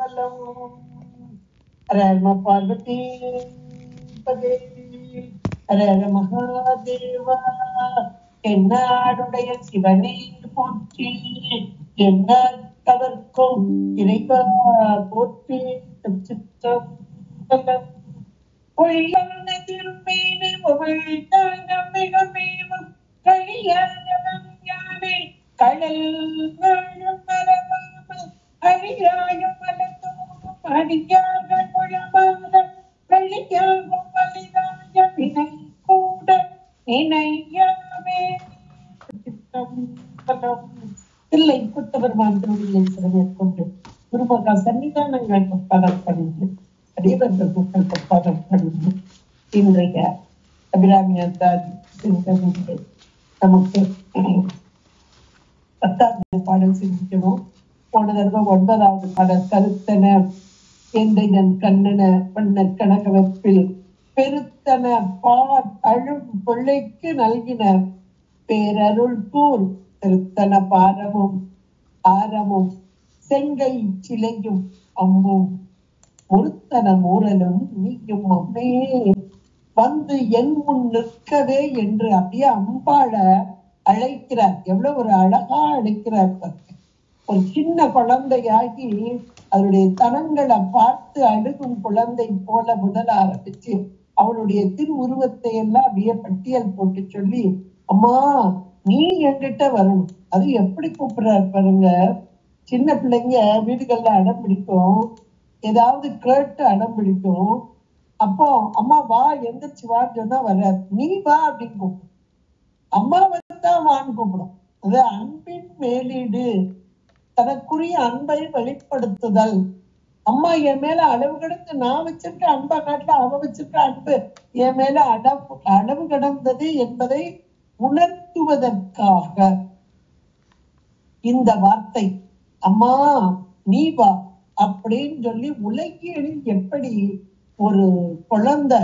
பலம். ஹர பார்வதி பதே, ஹர மகாதேவா. என்னாடுடைய சிவனே போற்றி, எண்ணவர்க்கும் இறைவா போற்றி. சிற்றம்பலம். பொய்யான திருமேனி புகழ்ந்தாங்க மிகமேவும் கழியானவன் யானை கடல் வாழும் மரபாமல் அழியாயும் மலத்தோடும் அடியாக குழமாக வெளியாகும் வலிதாய வினை கூட இணையாவே. சிற்றம்பலம். இல்லை புத்தபெருமான் திருவிழை மேற்கொண்டு குருமகா சன்னிதானங்கள் பலம் பணிந்து அடிவர்கள் மக்கள் பலம் பணிந்து இன்றைய அபிராமி அந்தாதி சிந்தனை நமக்கு 10வது பாடல் சிந்திக்கணும். போன தடவை 9வது பாடல் கருத்தன எந்தையன் கண்ணன வண்ண கனகவப்பில் பெருத்தன பார் அழும் பிள்ளைக்கு நல்கின பேரருள் கூர் திருத்தன பாரமும் ஆரமும் செங்கை சிலையும் அம்பும் முறுத்தன மூரலும் நீயும் அம்மே வந்து என் முன் நிற்கவே என்று அப்படியே அம்பாள அழைக்கிறார். எவ்வளவு ஒரு அழகா அழைக்கிறார். ஒரு சின்ன குழந்தையாகி அவருடைய தனங்களை பார்த்து அழுகும் குழந்தை போல முதல ஆரம்பிச்சு அவனுடைய திருவுருவத்தை எல்லாம் அப்படியே பட்டியல் போட்டு சொல்லி, அம்மா நீ என்கிட்ட வரணும். அது எப்படி கூப்பிடுறாரு பாருங்க. சின்ன பிள்ளைங்க வீடுகள்ல அடம் பிடிக்கும், ஏதாவது கேட்டு அடம் பிடிக்கும். அப்போ அம்மா வா எந்திரிச்சு வான்னு சொன்னா வர்றாரு. நீ வா அப்படின்னு கூப்பிடும். அம்மா தான் வான்னு கூப்பிடும். அது அன்பின் மேலீடு, தனக்குரிய அன்பை வெளிப்படுத்துதல். அம்மா என் மேல அளவு கடந்து நான் வச்சிருக்க அன்பை காட்டுல அவ வச்சிருக்க அன்பு என் மேல அளவு கடந்தது என்பதை உணர்த்துவதற்காக இந்த வார்த்தை அம்மா நீ வா அப்படின்னு சொல்லி உலகியலில் எப்படி ஒரு குழந்தை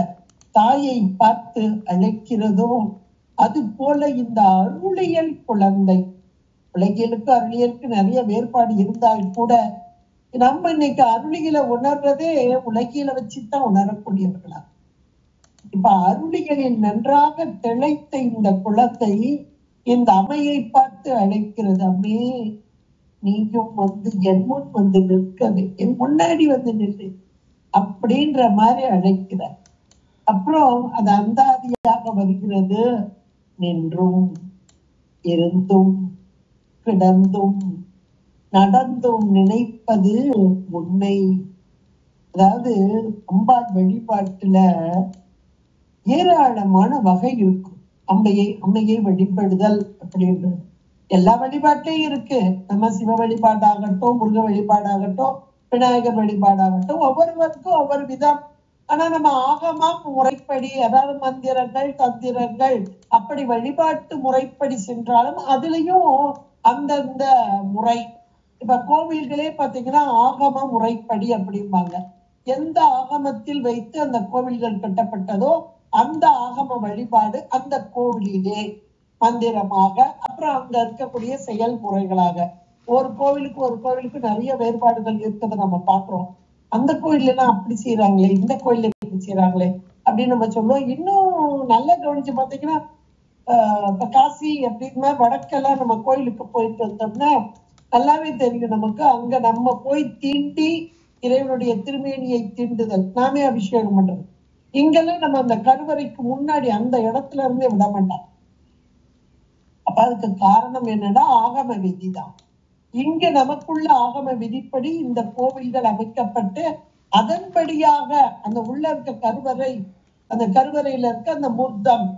தாயை பார்த்து அழைக்கிறதோ அது போல இந்த அருளியல் குழந்தை. உலகியலுக்கு அருளியலுக்கு நிறைய வேறுபாடு இருந்தால் கூட நம்ம இன்னைக்கு அருளியலை உணர்றதே உலகியல வச்சுதான் உணரக்கூடியவர்களா. இப்ப அருளியலில் நன்றாக திளைத்த இந்த குழந்தை இந்த அம்மையை பார்த்து அழைக்கிறது. அம்மே நீயும் வந்து என் முன் வந்து நிற்கவே, என் முன்னாடி வந்து நின்று அப்படின்ற மாதிரி அழைக்கிறார். அப்புறம் அது அந்தாதியாக வருகிறது. நின்றும் இருந்தும் கிடந்தும் நடந்தும் நினைப்பது உண்மை. அதாவது அம்பாள் வழிபாட்டுல ஏராளமான வகை இருக்கும். அம்மையை வழிபடுதல் அப்படின்றது எல்லா வழிபாட்டையும் இருக்கு. நம்ம சிவ வழிபாடாகட்டும், முருக வழிபாடாகட்டும், விநாயகர் வழிபாடாகட்டும், ஒவ்வொருவருக்கும் ஒவ்வொரு விதம். ஆனா நம்ம ஆகமா முறைப்படி, அதாவது மந்திரங்கள் தந்திரங்கள் அப்படி வழிபாட்டு முறைப்படி சென்றாலும் அதுலயும் அந்தந்த முறை. இப்ப கோவில்களே பாத்தீங்கன்னா ஆகம முறைப்படி அப்படிம்பாங்க. எந்த ஆகமத்தில் வைத்து அந்த கோவில்கள் கட்டப்பட்டதோ அந்த ஆகம வழிபாடு அந்த கோவிலிலே மந்திரமாக, அப்புறம் அங்க இருக்கக்கூடிய செயல்முறைகளாக. ஒரு கோவிலுக்கு நிறைய வேறுபாடுகள் இருக்கிறத நம்ம பாக்குறோம். அந்த கோயில்ல எல்லாம் அப்படி செய்யறாங்களே, இந்த கோயில்ல இப்படி செய்யறாங்களே அப்படின்னு நம்ம சொல்லுவோம். இன்னும் நல்லா கவனிச்சு பாத்தீங்கன்னா இப்ப காசி அப்படின்னா வடக்கெல்லாம் நம்ம கோயிலுக்கு போயிட்டு வந்தோம்னா நல்லாவே தெரியும் நமக்கு. அங்க நம்ம போய் தீண்டி இறைவனுடைய திருமேனியை தீண்டுதல், நாமே அபிஷேகம் பண்றது. இங்கெல்லாம் நம்ம அந்த கருவறைக்கு முன்னாடி அந்த இடத்துல இருந்தே விட மாட்டோம். அப்ப அதுக்கு காரணம் என்னன்னா ஆகம விதிதான். இங்க நமக்குள்ள ஆகம விதிப்படி இந்த கோவில்கள் அமைக்கப்பட்டு அதன்படியாக அந்த உள்ள இருக்க கருவறை, அந்த கருவறையில இருக்க அந்த மூர்த்தம்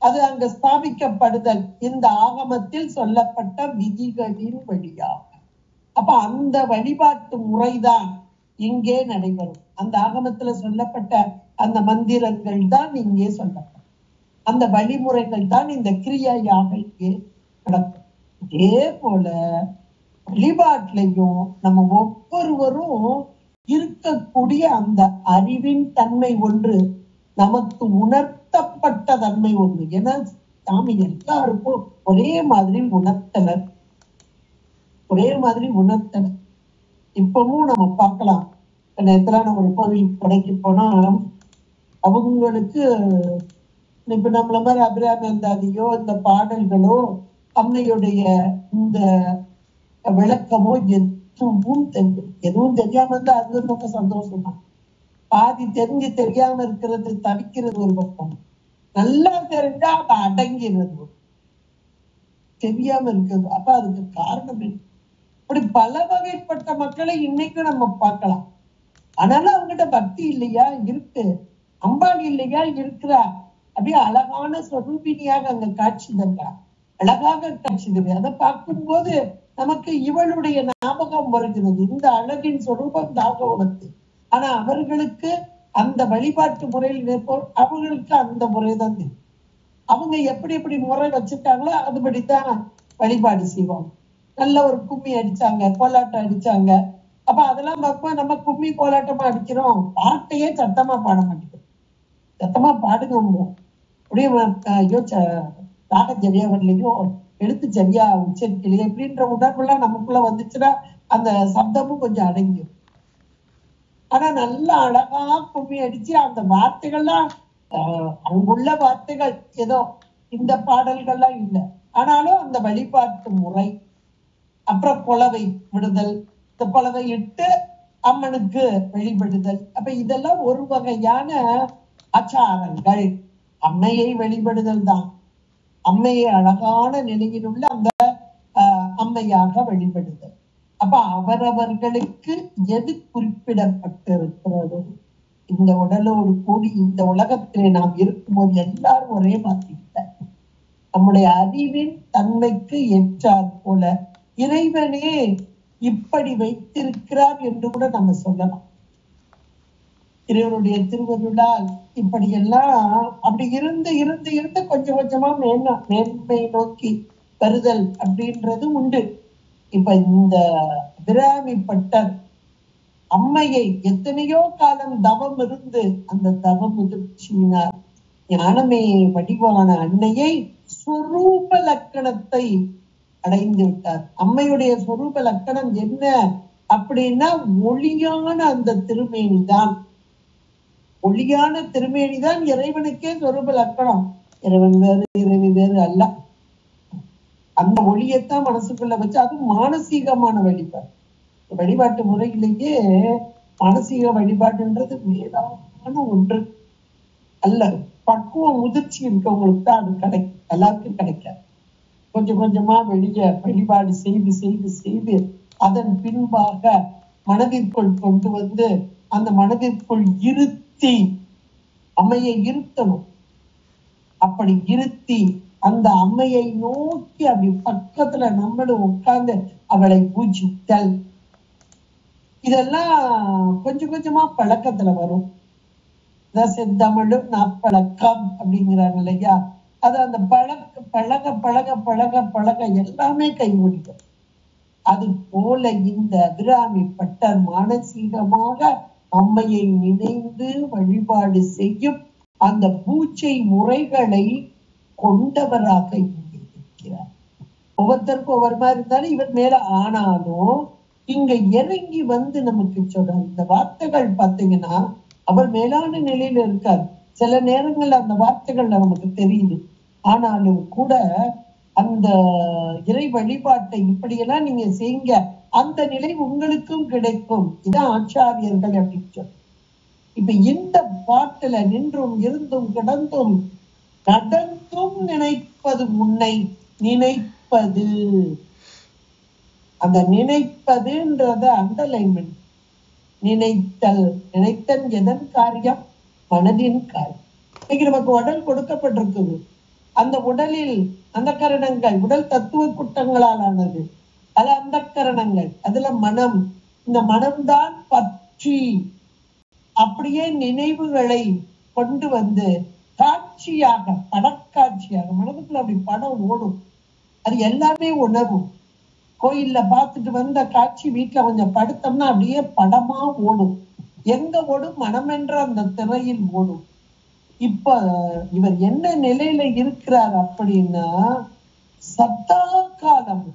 அது அங்க ஸ்தாபிக்கப்படுதல் இந்த ஆகமத்தில் சொல்லப்பட்ட விதிகளின் வழியாக. அப்ப அந்த வழிபாட்டு முறைதான் இங்கே நடைபெறும். அந்த ஆகமத்துல சொல்லப்பட்ட அந்த மந்திரங்கள் தான் இங்கே சொல்லப்படும். அந்த வழிமுறைகள் தான் இந்த கிரியையாக இங்கே நடக்கும். இதே போல வழிபாட்டிலையும் நம்ம ஒவ்வொருவரும் இருக்கக்கூடிய அந்த அறிவின் தன்மை ஒன்று, நமக்கு உணர்த்தப்பட்ட தன்மை ஒன்று. ஏன்னா சாமி எல்லாருக்கும் ஒரே மாதிரி உணர்த்தனர். இப்பவும் நம்ம பார்க்கலாம். நேரத்துல ஒரு கோவில் கடைக்கு போனா அவங்களுக்கு இப்ப நம்மள மாதிரி அபிராமந்தாதியோ இந்த பாடல்களோ அம்மையுடைய இந்த விளக்கமோ எதுவும் தெரியாம இருந்தா அது ரொம்ப சந்தோஷம் தான். பாதி தெரிஞ்சு தெரியாம இருக்கிறது தவிக்கிறது ஒரு பக்கம், நல்லா தெரிஞ்சா அதை அடங்கிறது தெரியாம இருக்கிறது. அப்ப அதுக்கு காரணம் இப்படி பல வகைப்பட்ட மக்களை இன்னைக்கு நம்ம பார்க்கலாம். ஆனாலும் அவங்ககிட்ட பக்தி இல்லையா? இருக்கு. அம்பாள் இல்லையா? இருக்கிறா. அப்படியே அழகான சொரூபினியாக அங்க காட்சி தந்தா, அழகாக காட்சி தந்தா. அதை பார்க்கும்போது நமக்கு இவளுடைய ஞாபகம் வருகிறது. இந்த அழகின் சொரூபம் ஞாபகம் வருது. ஆனா அவர்களுக்கு அந்த வழிபாட்டு முறையில் இருப்போம், அவங்களுக்கு அந்த முறைதான் தெரியும். அவங்க எப்படி எப்படி முறை வச்சிருக்காங்களோ அதுபடித்தான் வழிபாடு செய்வாங்க. நல்ல ஒரு கும்மி அடிச்சாங்க, கோலாட்டம் அடிச்சாங்க. அப்ப அதெல்லாம் பார்ப்போம், நம்ம கும்மி கோலாட்டமா அடிக்கிறோம், பாட்டையே சத்தமா பாட மாட்டேங்கிறோம். சத்தமா பாடுங்க அப்படியே ஐயோ ராக சரியா வரலையோ, எழுத்து சரியா உச்சரிக்கலையே அப்படின்ற உணர்வுலாம் நமக்குள்ள வந்துச்சுன்னா அந்த சப்தமும் கொஞ்சம் அடங்கிடும். ஆனா நல்லா அழகா கும்மி அடிச்சு அந்த வார்த்தைகள்லாம் அங்குள்ள வார்த்தைகள் ஏதோ இந்த பாடல்கள்லாம் இல்லை. ஆனாலும் அந்த வழிபாட்டு முறை, அப்புறம் குலவை விடுதல், இந்த குலவை இட்டு அம்மனுக்கு வழிபடுதல், அப்ப இதெல்லாம் ஒரு வகையான ஆச்சாரங்கள். அம்மையை வழிபடுதல் தான். அம்மையை அழகான நிலையில் உள்ள அந்த அம்மையாக வழிபடுதல். அப்ப அவரவர்களுக்கு எது குறிப்பிடப்பட்டிருக்கிறதோ, இந்த உடலோடு கூடி இந்த உலகத்திலே நாம் இருக்கும்போது எல்லாரும் ஒரே மாதிரி இல்லை. நம்முடைய அறிவின் தன்மைக்கு ஏற்றார் போல இறைவனே இப்படி வைத்திருக்கிறார் என்று கூட நம்ம சொல்லலாம். இறைவனுடைய திருவருளால் இப்படி எல்லாம் அப்படி இருந்து இருந்து இருந்து கொஞ்சம் கொஞ்சமா மேன்மை நோக்கி வருதல் அப்படின்றது உண்டு. இப்ப இந்த அபிராமிப்பட்டர் அம்மையை எத்தனையோ காலம் தவம் இருந்து அந்த தவம் முதிர்ச்சியினார் ஞானமே வடிவான அன்னையை சொரூப லக்கணத்தை அடைந்து விட்டார். அம்மையுடைய சொரூப லக்கணம் என்ன அப்படின்னா ஒளியான அந்த திருமேனிதான். ஒளியான திருமேனிதான் இறைவனுக்கே சொரூப லக்கணம். இறைவன் வேறு இறைவி வேறு அல்ல. அந்த ஒளியத்தான் மனசுக்குள்ள வச்சு, அது மானசீகமான வழிபாடு. வழிபாட்டு முறையிலேயே மானசீக வழிபாடுன்றது மேலான ஒன்று அல்ல. பக்குவம் முதிர்ச்சி இருக்கவங்களுக்கு தான் அது கிடைக்கும், எல்லாருக்கும் கிடைக்காது. கொஞ்சம் கொஞ்சமா வழிபாடு செய்து செய்து செய்து அதன் பின்பாக மனதிற்குள் கொண்டு வந்து அந்த மனதிற்குள் இருத்தி அம்மையை இருத்தணும். அப்படி இருத்தி அந்த அம்மையை நோக்கி அப்படி பக்கத்துல நம்மளும் உட்கார்ந்து அவளை பூஜித்தல், இதெல்லாம் கொஞ்சம் கொஞ்சமா பழக்கத்துல வரும். செந்தமிழும் நாப்பழக்கம் அப்படிங்கிறாங்க இல்லையா? அது அந்த பழக பழக பழக பழக எல்லாமே கைகூடிடும். அது போல இந்த அபிராமிப்பட்டர் மானசீகமாக அம்மையை நினைந்து வழிபாடு செய்யும் அந்த பூஜை முறைகளை கொண்டவராக இங்கே இருக்கிறார். ஒவ்வொருத்தருக்கும் ஒவ்வொரு மாதிரி இருந்தாலும் இவர் மேல, ஆனாலும் இங்க இறங்கி வந்து நமக்கு சொல்ற இந்த வார்த்தைகள் பார்த்தீங்கன்னா அவர் மேலான நிலையில இருக்கார். சில நேரங்கள்ல அந்த வார்த்தைகள் நமக்கு தெரியுது. ஆனாலும் கூட அந்த இறை வழிபாட்டை இப்படியெல்லாம் நீங்க செய்யுங்க, அந்த நிலை உங்களுக்கும் கிடைக்கும். இதான் ஆச்சாரியர்கள் அப்படின்னு சொல்லி. இப்ப இந்த பாட்டுல நின்றும் இருந்தும் கிடந்தும் நடந்தும் நினைப்பது உன்னை நினைப்பது, அந்த நினைப்பதுன்றத அண்டர்லைன்மெண்ட். நினைத்தல், நினைத்தல் எதன் காரியம்? மனதின் காரியம். இன்னைக்கு நமக்கு உடல் கொடுக்கப்பட்டிருக்குது. அந்த உடலில் அந்த கரணங்கள் உடல் தத்துவ குற்றங்களால் ஆனது. அது அந்த கரணங்கள், அதுல மனம். இந்த மனம்தான் பற்றி அப்படியே நினைவுகளை கொண்டு வந்து காட்சியாக, படக்காட்சியாக மனதுக்குள்ள அப்படி படம் ஓடும். அது எல்லாமே உணரும். கோயில்ல பார்த்துட்டு வந்த காட்சி வீட்டுல கொஞ்சம் படுத்தோம்னா அப்படியே படமா ஓடும். எங்க ஓடும்? மனம் என்ற அந்த திரையில் ஓடும். இப்ப இவர் என்ன நிலையில இருக்கிறார் அப்படின்னா, சதா காலம்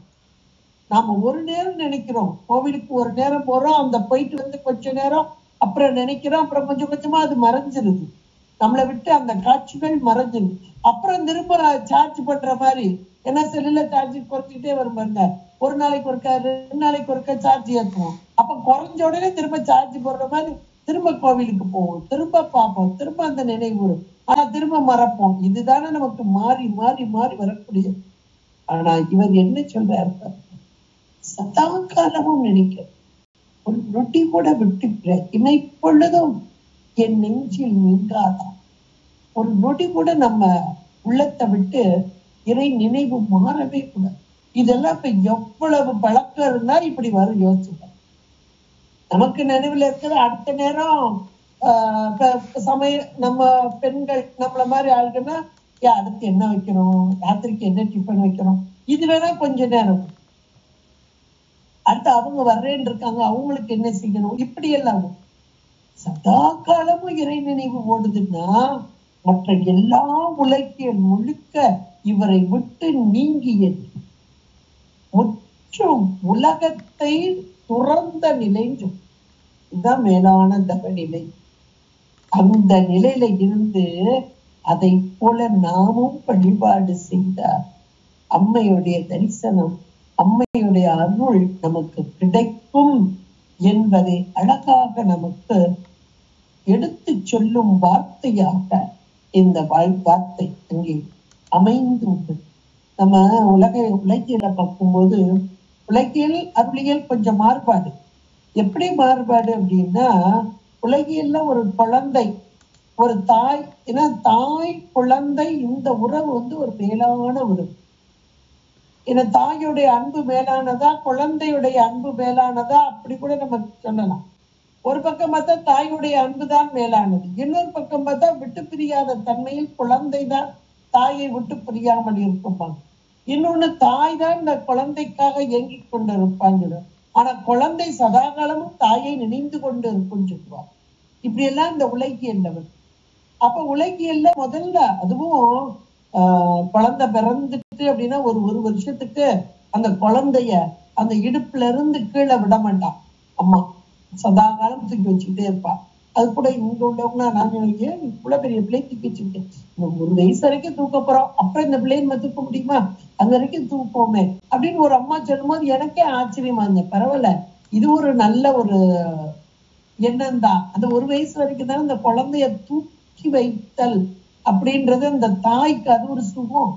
நாம ஒரு நேரம் நினைக்கிறோம், கோவிலுக்கு ஒரு நேரம் போறோம், அந்த போயிட்டு வந்து கொஞ்ச நேரம் அப்புறம் நினைக்கிறோம், அப்புறம் கொஞ்சம் கொஞ்சமா அது மறைஞ்சிருது, நம்மளை விட்டு அந்த காட்சிகள் மறைஞ்சிருது. அப்புறம் திரும்ப சார்ஜ் பண்ற மாதிரி, ஏன்னா செல்லுல சார்ஜ் குறைச்சிக்கிட்டே வரும் பாருங்க, ஒரு நாளைக்கு ஒருக்கா 2 நாளைக்கு ஒருக்கா சார்ஜ் ஏற்றுவோம். அப்ப குறைஞ்ச உடனே திரும்ப சார்ஜ் போடுற மாதிரி திரும்ப கோவிலுக்கு போவோம், திரும்ப பார்ப்போம், திரும்ப அந்த நினைவு வரும், ஆனா திரும்ப மறப்போம். இதுதானே நமக்கு மாறி மாறி மாறி வரக்கூடியது. ஆனா இவர் என்ன சொல்றாரு, சதா காலமும் நினைக்க, ஒரு நொடி கூட விட்டு இமைப்பொழுதும் என் நெஞ்சில் நீங்காதான். ஒரு நொடி கூட நம்ம உள்ளத்தை விட்டு இறை நினைவு மாறவே கூடாது. இதெல்லாம் இப்ப எவ்வளவு பழக்கம் இருந்தா இப்படி வரும் யோசிச்சுக்க. நமக்கு நினைவுல இருக்கிற அடுத்த நேரம் சமய நம்ம பெண்கள் நம்மள மாதிரி ஆளுக்குன்னா, அடுத்து என்ன வைக்கணும், ராத்திரிக்கு என்ன டிஃபன் வைக்கணும், இது வேணா கொஞ்ச நேரம். அடுத்து அவங்க வர்றேன்னு இருக்காங்க, அவங்களுக்கு என்ன செய்யணும், இப்படி எல்லாம். சதா காலமும் இறை நினைவு ஓடுதுன்னா மற்ற எல்லா உலகியல் முழுக்க இவரை விட்டு நீங்கியது, முற்றும் உலகத்தை துறந்த நிலைன்னு. இதுதான் மேலான தவநிலை. அந்த நிலையில இருந்து அதை போல நாமும் வழிபாடு செய்தார். அம்மையுடைய தரிசனம், அம்மையுடைய அருள் நமக்கு கிடைக்கும் என்பதை அழகாக நமக்கு எடுத்து சொல்லும் வார்த்தையாக இந்த வார்த்தை அங்கே அமைந்து உள்ளது. நம்ம உலகியல பார்க்கும்போது உலகியல் அருளியல் கொஞ்சம் மாறுபாடு. எப்படி மாறுபாடு அப்படின்னா, உலகியல்ல ஒரு குழந்தை, ஒரு தாய், ஏன்னா தாய் குழந்தை இந்த உறவு ஒரு மேலான உறவு. ஏன்னா தாயுடைய அன்பு மேலானதா, குழந்தையுடைய அன்பு மேலானதா, அப்படி கூட நம்ம சொல்லலாம். ஒரு பக்கம் பார்த்தா தாயுடைய அன்புதான் மேலானது, இன்னொரு பக்கம் பார்த்தா விட்டு பிரியாத தன்மையில் குழந்தை தான் தாயை விட்டு பிரியாமல் இருப்பாங்க. இன்னொன்னு, தாய் தான் இந்த குழந்தைக்காக இயங்கிக் கொண்டு இருப்பாங்க, ஆனா குழந்தை சதாகாலமும் தாயை நினைந்து கொண்டு இருக்கும் சொல்லுவார். இப்படி எல்லாம் இந்த உலகியல்ல. அப்ப உலகியல்ல முதல்ல அதுவும் குழந்தை பிறந்துட்டு அப்படின்னா ஒரு வருஷத்துக்கு அந்த குழந்தைய அந்த இடுப்புல இருந்து கீழே விட மாட்டான் அம்மா, சதா காலம் தூக்கி வச்சுக்கிட்டே இருப்பா. அது கூட இங்க உள்ளவங்கன்னா நான் நினைக்கிறேன், இவ்வளவு பெரிய பிள்ளை தூக்கி வச்சுக்கிட்டேன், ஒரு வயசு வரைக்கும் தூக்க போறோம், அப்புறம் இந்த பிள்ளைன்னு தூக்க முடியுமா, அங்க வரைக்கும் தூக்குவோமே அப்படின்னு ஒரு அம்மா சொல்லும் போது எனக்கே ஆச்சரியமா இருந்தேன். பரவாயில்ல, இது ஒரு நல்ல ஒரு எண்ணம் தான். அந்த ஒரு வயசு வரைக்கும் தான் இந்த குழந்தைய தூக்கி வைத்தல் அப்படின்றது அந்த தாய்க்கு அது ஒரு சுகம்.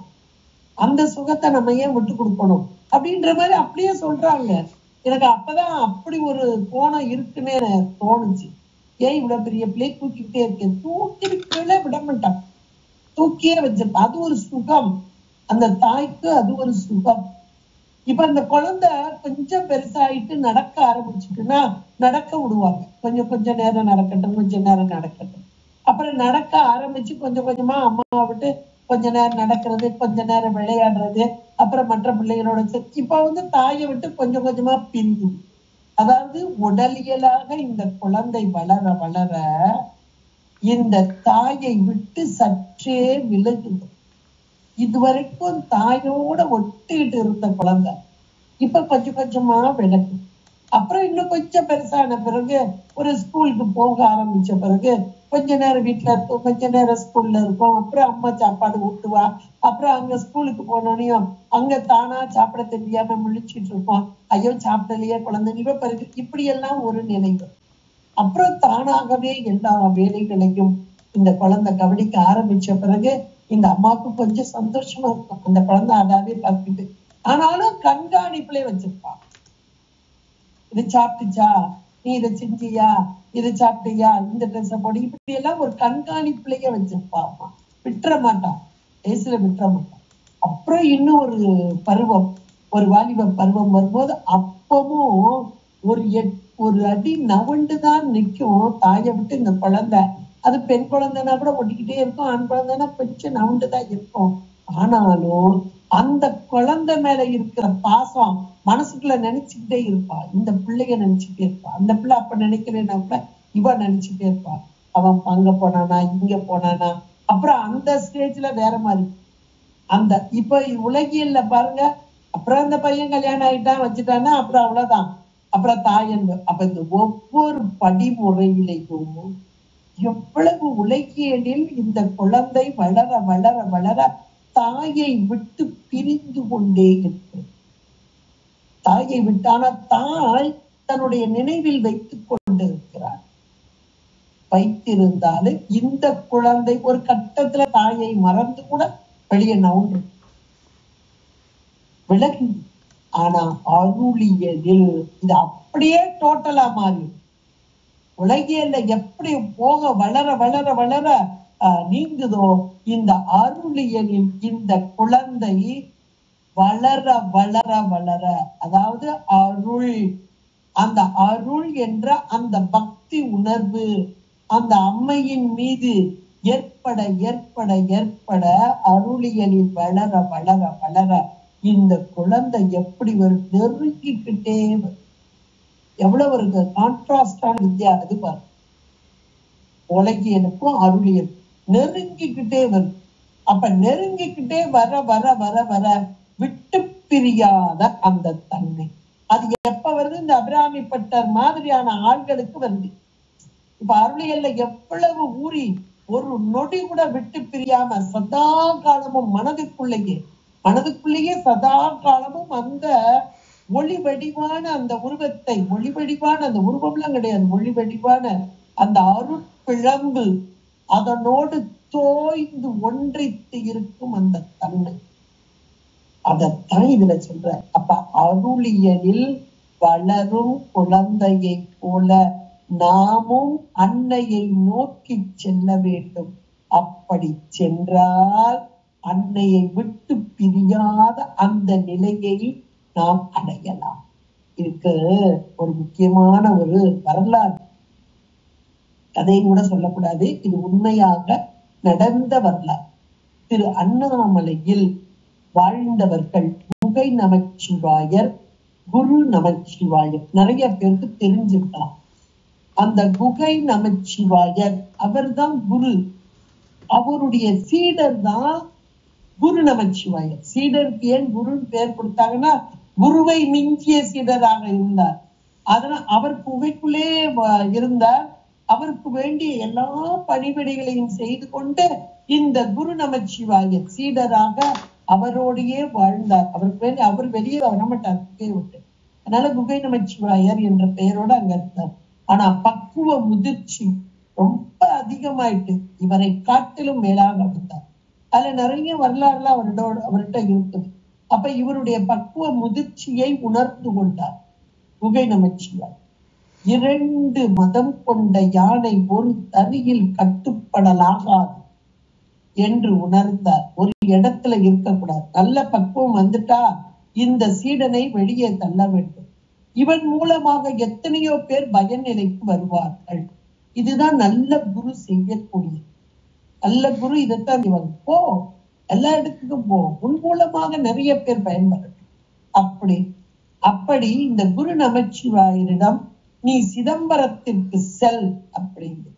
அந்த சுகத்தை நம்ம ஏன் விட்டு கொடுக்கணும் அப்படின்ற மாதிரி அப்படியே சொல்றாங்க. எனக்கு அப்பதான் அப்படி ஒரு கோணம் இருக்குன்னே தோணுச்சு. ஏன் இவ்வளவு பெரிய பிள்ளை தூக்கிக்கிட்டே இருக்கேன், தூக்கிட்டு விட மாட்டான், தூக்கியே வச்சிருப்பான். அது ஒரு சுகம், அந்த தாய்க்கு அது ஒரு சுகம். இப்ப அந்த குழந்தை கொஞ்சம் பெருசாயிட்டு நடக்க ஆரம்பிச்சுட்டுன்னா நடக்க விடுவாங்க, கொஞ்சம் நேரம் நடக்கட்டும், கொஞ்ச நேரம் நடக்கட்டும். அப்புறம் நடக்க ஆரம்பிச்சு கொஞ்சம் கொஞ்சமா அம்மாவை விட்டு கொஞ்ச நேரம் நடக்கிறது, கொஞ்ச நேரம் விளையாடுறது, அப்புறம் மற்ற பிள்ளைகளோட இப்ப தாயை விட்டு கொஞ்சம் கொஞ்சமா பிரியுது. அதாவது உடலியலாக இந்த குழந்தை வளர வளர இந்த தாயை விட்டு சற்றே விலகுது. இதுவரைக்கும் தாயோட ஒட்டிட்டு இருந்த குழந்தை இப்ப கொஞ்சம் கொஞ்சமா விலகு. அப்புறம் இன்னும் கொஞ்சம் பெருசான பிறகு ஒரு ஸ்கூலுக்கு போக ஆரம்பிச்ச பிறகு கொஞ்ச நேரம் வீட்டுல இருக்கும், கொஞ்ச நேரம் ஸ்கூல்ல இருக்கும், அப்புறம் அம்மா சாப்பாடு ஊட்டுவா, அப்புறம் அங்க ஸ்கூலுக்கு போனோனையும் அங்க தானா சாப்பிட தெரியாம முழிச்சிட்டு இருப்போம், ஐயோ சாப்பிடலையே குழந்தை இவ பிறகு இப்படி எல்லாம் ஒரு நிலைகள். அப்புறம் தானாகவே எல்லா வேலைகளையும் இந்த குழந்தை கவனிக்க ஆரம்பிச்ச பிறகு இந்த அம்மாவுக்கு கொஞ்சம் சந்தோஷமா இருக்கும், அந்த குழந்தை அதாவே பார்த்துட்டு. ஆனாலும் கண்காணிப்புலயே வச்சிருப்பா, இது சாப்பிட்டுச்சா, நீ இதை செஞ்சியா, இது சாப்பிட்டியா, இந்த ட்ரெஸ்ஸை போடு, இப்படி எல்லாம் ஒரு கண்காணிப்புலயே வச்சிருப்பா அம்மா. விட்டுற மாட்டான், வயசுல விட்டுற மாட்டான். அப்புறம் இன்னும் ஒரு பருவம், ஒரு வாலிப பருவம் வரும்போது அப்பவும் ஒரு அடி நவண்டுதான் நிற்கும் தாயை விட்டு இந்த குழந்தை. அது பெண் குழந்தைன்னா கூட ஒட்டிக்கிட்டே இருக்கும், ஆண் குழந்தைன்னா கொஞ்சம் நவண்டுதான் இருக்கும். ஆனாலும் அந்த குழந்தை மேல இருக்கிற பாசம் மனசுக்குள்ள நினைச்சுக்கிட்டே இருப்பா, இந்த பிள்ளைய நினைச்சுட்டே இருப்பா. அந்த பிள்ளை அப்ப நினைக்கிறேன்னா கூட இவ நினைச்சுட்டே இருப்பா, அவன் அங்க போனானா இங்க போனானா. அப்புறம் அந்த ஸ்டேஜ்ல வேற மாதிரி அந்த இப்ப உலகியல்ல பாருங்க, அப்புறம் அந்த பையன் கல்யாணம் ஆயிட்டான் வச்சுட்டான்னா அப்புறம் அவ்வளவுதான், அப்புறம் தாயன்பு. அப்ப இந்த ஒவ்வொரு படிமுறையிலையும் எவ்வளவு உலகியலில் இந்த குழந்தை வளர வளர வளர தாயை விட்டு பிரிந்து கொண்டே இருக்கு. தாயை விட்டான தாய் தன்னுடைய நினைவில் வைத்துக் கொண்டிருக்கிறார். வைத்திருந்தாலும் இந்த குழந்தை ஒரு கட்டத்துல தாயை மறந்து கூட வெளியே நவுண்டு விலகி. ஆனா அருளியலில் இது அப்படியே டோட்டலா மாறி. உலகியல்ல எப்படி போக வளர வளர வளர நீங்குதோ, இந்த அருளியலில் இந்த குழந்தை வளர வளர வளர, அதாவது அருள், அந்த அருள் என்ற அந்த பக்தி உணர்வு அந்த அம்மையின் மீது ஏற்பட ஏற்பட ஏற்பட அருளியலில் வளர வளர வளர இந்த குழந்தை எப்படி வரும், நெருங்கிக்கிட்டே வரும். எவ்வளவு இருக்கு கான்ட்ராஸ்டான வித்தியாசம் அது பாரு. உலகியலுக்கும் அருளியல் நெருங்கிக்கிட்டே வரும். அப்ப நெருங்கிக்கிட்டே வர வர வர வர விட்டு பிரியாத அந்த தன்மை அது எப்ப வருது? இந்த அபிராமி பட்டர் மாதிரியான ஆள்களுக்கு வருது. இப்ப அருளியல்ல எவ்வளவு ஊறி ஒரு நொடி கூட விட்டு பிரியாம சதா காலமும் மனதுக்குள்ளேயே சதா காலமும் அந்த ஒளி வடிவான அந்த உருவத்தை, ஒளி வடிவான அந்த உருவம்லாம் கிடையாது, ஒளி வடிவான அந்த அருட்பிழம்பு அதனோடு தோய்ந்து ஒன்றித்து இருக்கும் அந்த தன்மை, அதத்தான் இதுல சொல்ற. அப்ப அருளியலில் வளரும் குழந்தையை போல நாமும் அன்னையை நோக்கி செல்ல வேண்டும். அப்படி சென்றால் அன்னையை விட்டு பிரியாத அந்த நிலையை நாம் அடையலாம். இதுக்கு ஒரு முக்கியமான ஒரு வரலாறு கதையும் கூட சொல்லக்கூடாது, இது உண்மையாக நடந்த வரலாறு. திரு அண்ணாமலையில் வாழ்ந்தவர்கள் குகை நமச்சிவாயர், குரு நமச்சிவாயர் நிறைய பேருக்கு தெரிஞ்சிருக்கலாம். அந்த குகை நமச்சிவாயர் அவர்தான் குரு, அவருடைய சீடர் தான் குரு நமச்சிவாயர். சீடருக்கு ஏன் குருன்னு பேர் கொடுத்தாங்கன்னா குருவை மிஞ்சிய சீடராக இருந்தார். அதனால் அவர் குகைக்குள்ளே இருந்தார். அவருக்கு வேண்டிய எல்லா பணிவிடைகளையும் செய்து கொண்டு இந்த குரு நமச்சிவாயர் சீடராக அவரோடையே வாழ்ந்தார். அவருக்கு வேண்டிய அவர் வெளியே வரமாட்டார் குகையை விட்டு. அதனால குகை நமச்சிவாயர் என்ற பெயரோட அங்க இருந்தார். ஆனா பக்குவ முதிர்ச்சி ரொம்ப அதிகமாயிட்டு இவரை காட்டிலும் மேலாக இருந்தார். அதுல நிறைய வரலாறுலாம் அவர்கிட்ட இருக்குது. அப்ப இவருடைய பக்குவ முதிர்ச்சியை உணர்ந்து கொண்டார் குகை நமச்சிவாயர். 2 மதம் கொண்ட யானை ஒரு தனியில் கட்டுப்படலாகாது என்று உணர்ந்தார். ஒரு இடத்துல இருக்கக்கூடாது. நல்ல பக்குவம் வந்துட்டா இந்த சீடனை வெளியே தள்ள வேண்டும். இவன் மூலமாக எத்தனையோ பேர் பயநிலைக்கு வருவார்கள். இதுதான் நல்ல குரு செய்யக்கூடிய. நல்ல குரு இதைத்தான் இவன் போ, எல்லா இடத்துக்கும் போ, உன் மூலமாக நிறைய பேர் பயன்பெறட்டும். அப்படி இந்த குரு நமச்சிவாயரிடம் நீ சிதம்பரத்திற்கு செல் அப்படின்னு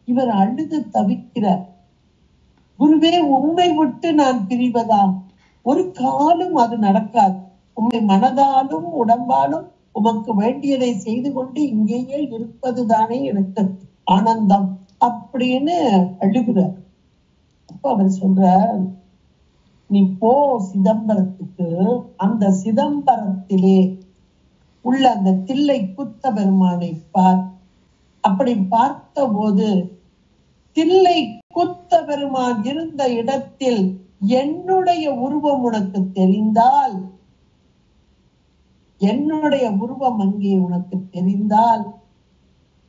இவர் அழுது தவிக்கிறார். குருவே, உண்மை விட்டு நான் பிரிவதா? ஒரு காலம் அது நடக்காது. உண்மை மனதாலும் உடம்பாலும் உமக்கு வேண்டியதை செய்து கொண்டு இங்கேயே இருப்பதுதானே எனக்கு ஆனந்தம் அப்படின்னு அழுகிறார். அப்ப அவர் சொல்றார், நீ போ சிதம்பரத்துக்கு. அந்த சிதம்பரத்திலே உள்ள அந்த தில்லை குத்த பெருமானை பார். அப்படி பார்த்த போது தில்லை குத்த பெருமான் இருந்த இடத்தில் என்னுடைய உருவம் உனக்கு தெரிந்தால், என்னுடைய உருவம் அங்கே உனக்கு தெரிந்தால்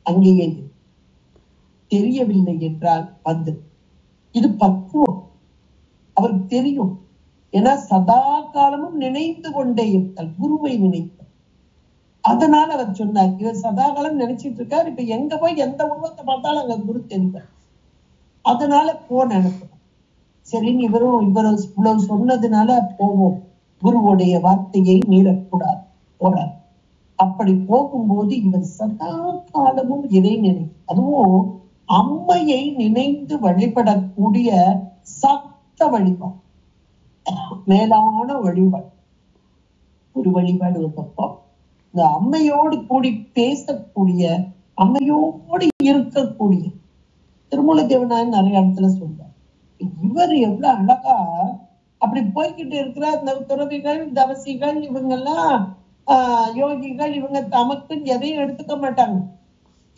அங்கேயே தெரியவில்லை என்றால் வந்து. இது பக்குவம், அவருக்கு தெரியும். ஏன்னா சதா காலமும் நினைத்து கொண்டே இருந்தால், குருவை நினைத்தார். அதனால அவர் சொன்னார், இவர் சதா காலம் நினைச்சிட்டு இருக்கார். இப்ப எங்க போய் எந்த உருவத்தை பார்த்தாலும் அங்க குரு தெரிவார். அதனால போ நினைப்போம். சரி, இவரும் இவ்வளவு சொன்னதுனால போவோம், குருவுடைய வார்த்தையை மீறக்கூடாது போறார். அப்படி போகும்போது இவர் சதா காலமும் இதை அதுவும் அம்மையை நினைந்து வழிபடக்கூடிய சக்த வழிபாடு, மேலான வழிபாடு. ஒரு வழிபாடு ஒரு பக்கம், இந்த அம்மையோடு கூடி பேசக்கூடிய, அம்மையோடு இருக்கக்கூடிய திருமூல தேவனாய் நிறைய இடத்துல சொல்றார். இவர் எவ்வளவு அழகா அப்படி போய்கிட்டு இருக்கிற அந்த துறவிகள், தவசிகள், இவங்கெல்லாம் யோகிகள், இவங்க தமக்குன்னு எதையும் எடுத்துக்க மாட்டாங்க.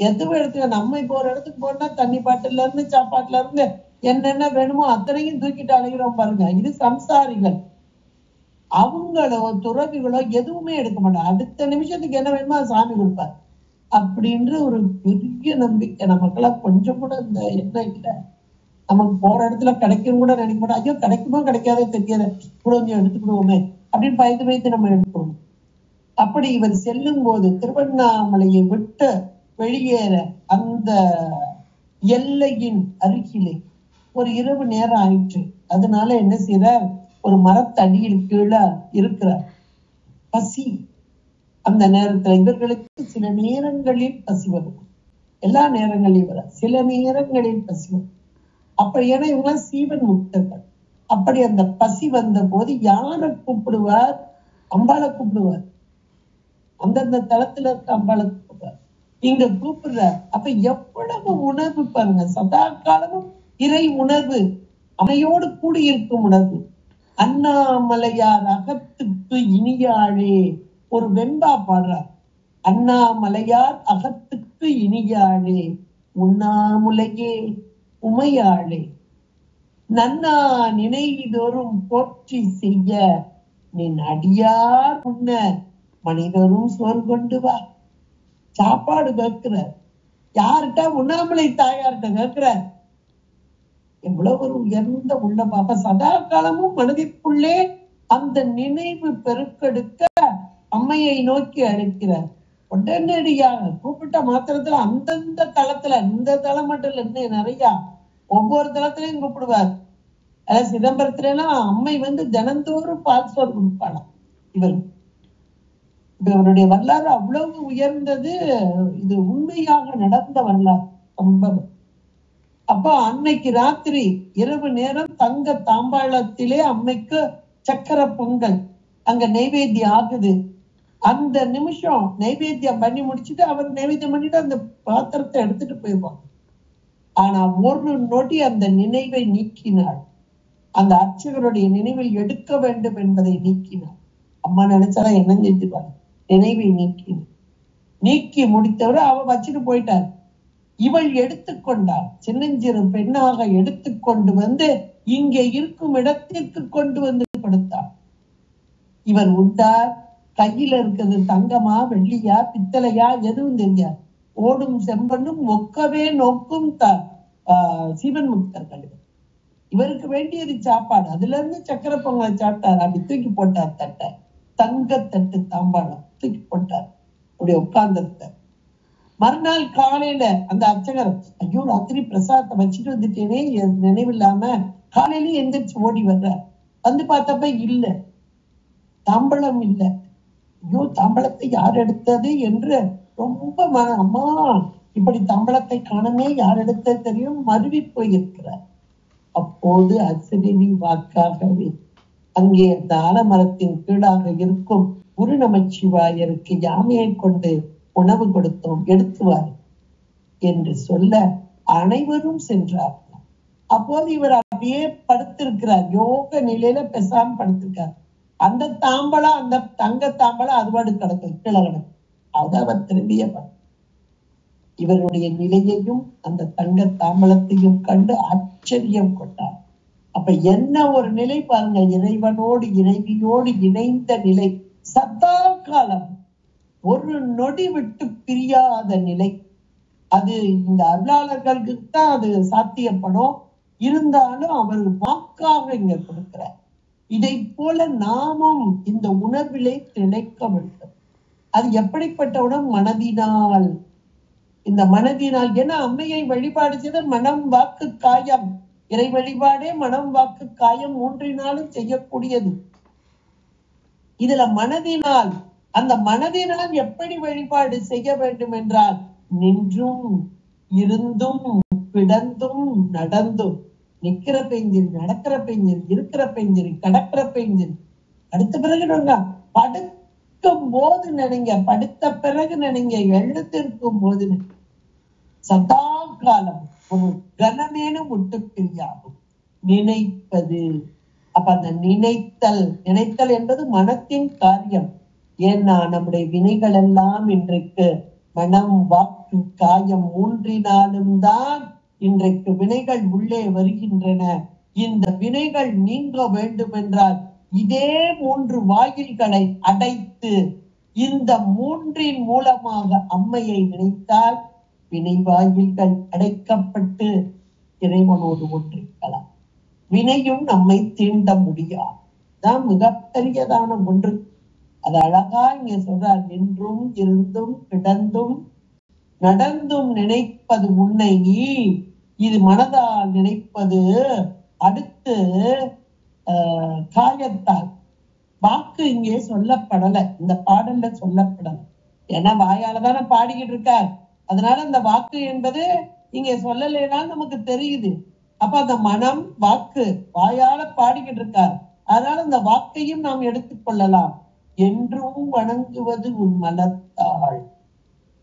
எதுவும் எடுத்துக்க, நம்ம இப்போ ஒரு இடத்துக்கு போனா தண்ணி பாட்டில இருந்து சாப்பாட்டுல இருந்து என்னென்ன வேணுமோ அத்தனையும் தூக்கிட்டு அலைகிறோம் பாருங்க. இது சம்சாரிகள். அவங்களோ துறவிகளோ எதுவுமே எடுக்க மாட்டாங்க. அடுத்த நிமிஷத்துக்கு என்ன வேணுமோ அது சாமி கொடுப்பார் அப்படின்ற ஒரு பெரிய நம்பிக்கை நமக்கெல்லாம் கொஞ்சம் கூட இந்த எண்ணம் இல்லை. நமக்கு போற இடத்துல கிடைக்கும் கூட நினைக்க மாட்டோம். ஐயோ கிடைக்குமோ கிடைக்காதோ தெரியாத, கொஞ்சம் எடுத்துக்கிடுவோமே அப்படின்னு பயந்து பயந்து நம்ம எடுத்துக்கணும். அப்படி இவர் செல்லும் போது திருவண்ணாமலையை விட்டு வெளியேற அந்த எல்லையின் அருகிலே ஒரு இரவு நேரம் ஆயிற்று. அதனால என்ன செய்யறார், ஒரு மரத்தடியில் கீழே இருக்கிறார். பசி அந்த நேரத்துல இவர்களுக்கு சில நேரங்களில் பசி வரும், எல்லா நேரங்களிலும் வர, சில நேரங்களில் பசி வரும். அப்ப ஏன்னா இவங்க சீவன் முக்தர்கள். அப்படி அந்த பசி வந்த போது யாரை கூப்பிடுவார், அம்பாளை கூப்பிடுவார். அந்தந்த தளத்துல இருக்க அம்பாளை கூப்பிடுவார், இங்க கூப்பிடுறார். அப்ப எவ்வளவு உணர்வு பாருங்க, சதா காலமும் இறை உணர்வு, அவையோடு கூடி இருக்கும் உணர்வு. அண்ணாமலையார் அகத்துக்கு இனியாளே, ஒரு வெண்பா பாடுறார். அண்ணாமலையார் அகத்துக்கு இனியாளே, உண்ணாமுலையே உமையாளே, நன்னா நினைதோறும் போற்றி செய்ய நின் அடியார் உண்ண மனிதரும் சோறு கொண்டு வா. சாப்பாடு கேட்கிறார். யார்கிட்ட? உண்ணாமலை தாயார்கிட்ட கேட்கிறார். எவ்வளவு ஒரு உயர்ந்த உள்ள பாப்பா. சதா காலமும் மனதிற்குள்ளே அந்த நினைவு பெருக்கெடுக்க அம்மையை நோக்கி அழைக்கிறார். உடனடியாக கூப்பிட்ட மாத்திரத்துல அந்தந்த தளத்துல, இந்த தளம் மட்டும் இல்ல, இன்னும் நிறைய ஒவ்வொரு தளத்திலையும் கூப்பிடுவார். அதாவது சிதம்பரத்துல எல்லாம் அம்மை தினந்தோறும் பால் சோறு கொடுப்பாளாம் இவர். இவருடைய வரலாறு அவ்வளவு உயர்ந்தது. இது உண்மையாக நடந்த வரலாறு சம்பவம். அப்ப அன்னைக்கு ராத்திரி இரவு நேரம் தங்க தாம்பாளத்திலே அம்மைக்கு சக்கர பொங்கல் அங்க நைவேத்தியம் ஆகுது. அந்த நிமிஷம் நைவேத்தியம் பண்ணி முடிச்சுட்டு அவர் நைவேத்தியம் பண்ணிட்டு அந்த பாத்திரத்தை எடுத்துட்டு போயிடுவாங்க. ஆனா ஒரு நொடி அந்த நினைவை நீக்கினாள். அந்த அர்ச்சகருடைய நினைவில் எடுக்க வேண்டும் என்பதை நீக்கினாள். அம்மா நினைச்சாலும் என்ன செஞ்சுப்பாங்க, நினைவை நீக்கி முடித்தவரை அவ வச்சுட்டு போயிட்டார். இவள் எடுத்துக்கொண்டாள். சின்னஞ்சிறு பெண்ணாக எடுத்துக்கொண்டு இங்கே இருக்கும் இடத்திற்கு கொண்டு கொடுத்தாள். இவர் உண்டார். கையில இருக்கிறது தங்கமா வெள்ளியா பித்தளையா எதுவும் தெரியாது. ஓடும் செம்பனும் ஒக்கவே நோக்கும் சிவன் முக்தர்கள். இவருக்கு வேண்டியது சாப்பாடு. அதுல இருந்து சக்கர பொங்கலை சாப்பிட்டார். அப்படி தூக்கி போட்டார் தட்டை, தங்கத்தட்டு தாம்பாளம் தூக்கி போட்டார். அப்படி உட்கார்ந்து மறுநாள் காலையில அந்த அர்ச்சகர், ஐயோ ராத்திரி பிரசாதத்தை வச்சுட்டு வந்துட்டேனே நினைவில்லாம, காலையில எந்திரிச்சு ஓடி வர்றார். பார்த்தப்ப இல்ல, தாம்பளம் இல்ல. ஐயோ தாம்பளத்தை யார் எடுத்தது என்று ரொம்ப அம்மா இப்படி தாம்பளத்தை காணமே, யார் எடுத்தது தெரியும், மருவி போயிருக்கிறார். அப்போது அசிரிவி வாக்காகவே அங்கே அந்த ஆலமரத்தின் கீழாக இருக்கும் குரு நமச்சிவாயருக்கு யாமையை கொண்டு உணவு கொடுத்தோம், எடுத்துவார் என்று சொல்ல அனைவரும் சென்றார்கள். அப்போது இவர் அப்படியே படுத்திருக்கிறார், யோக நிலையில பெசாம படுத்திருக்கார். அந்த தாம்பலம், அந்த தங்க தாம்பலம் அதுபாடு கிடக்கு, கீழே கிடக்கு. அது அவர் திரும்பிய இவருடைய நிலையையும் அந்த தங்க தாம்பலத்தையும் கண்டு ஆச்சரியம் கொண்டார். அப்ப என்ன ஒரு நிலை பாருங்க, இறைவனோடு இறைவியோடு இணைந்த நிலை, சதா காலம் ஒரு நொடி விட்டு பிரியாத நிலை. அது இந்த அருளாளர்களுக்கு தான் அது சாத்தியப்படும். இருந்தாலும் அவர் வாக்காக இங்க கொடுக்கிறார். இதை போல நாமும் இந்த உணர்விலை திளைக்க வேண்டும். அது எப்படிப்பட்ட உணவு? மனதினால். இந்த மனதினால், ஏன்னா அம்மையை வழிபாடு செய்த மனம் வாக்கு காயம், இறை வழிபாடே மனம் வாக்கு காயம் மூன்றினாலும் செய்யக்கூடியது. இதுல மனதினால், அந்த மனதினால் எப்படி வழிபாடு செய்ய வேண்டும் என்றால், நின்றும் இருந்தும் கிடந்தும் நடந்தும், நிக்கிற பெஞ்சில், நடக்கிற பெஞ்சில், இருக்கிற பெஞ்சில், கடக்கிற பெஞ்சில். அடுத்த பிறகு படுத்து படுக்கும் போது நினைங்க, படுத்த பிறகு நினைங்க, எழுந்திருக்கும் போது சதா காலம் ஒரு கனமேனும் விட்டு பிரியாகும் நினைப்பது. அப்ப அந்த நினைத்தல் என்பது மனத்தின் காரியம். ஏன்னா நம்முடைய வினைகள் எல்லாம் இன்றைக்கு மனம், வாக்கு, காயம் மூன்றினாலும் தான் இன்றைக்கு வினைகள் உள்ளே வருகின்றன. இந்த வினைகள் நீங்க வேண்டும் என்றால் இதே 3 வாயில்களை அடைத்து இந்த 3 மூலமாக அம்மையை நினைத்தால் வினை வாயில்கள் அடைக்கப்பட்டு இறைவனோடு ஒன்றிருக்கலாம். வினையும் நம்மை தீண்ட முடியாது. தான் மிகப்பெரியதான ஒன்று. அது அழகா இங்க சொல்றார். நின்றும் இருந்தும் கிடந்தும் நடந்தும் நினைப்பது உன்னை, இது மனதால் நினைப்பது. அடுத்து காயத்தால். வாக்கு இங்கே சொல்லப்படல, இந்த பாடல்ல சொல்லப்படல. ஏன்னா வாயாலதான பாடிக்கிட்டு இருக்கார். அதனால அந்த வாக்கு என்பது இங்க சொல்லலைனாலும் நமக்கு தெரியுது. அப்ப அந்த மனம், வாக்கு, வாயால பாடிக்கிட்டு இருக்கார். அதனால அந்த வாக்கையும் நாம் எடுத்துக்கொள்ளலாம். என்றும் வணங்குவது உன் மனத்தாள்.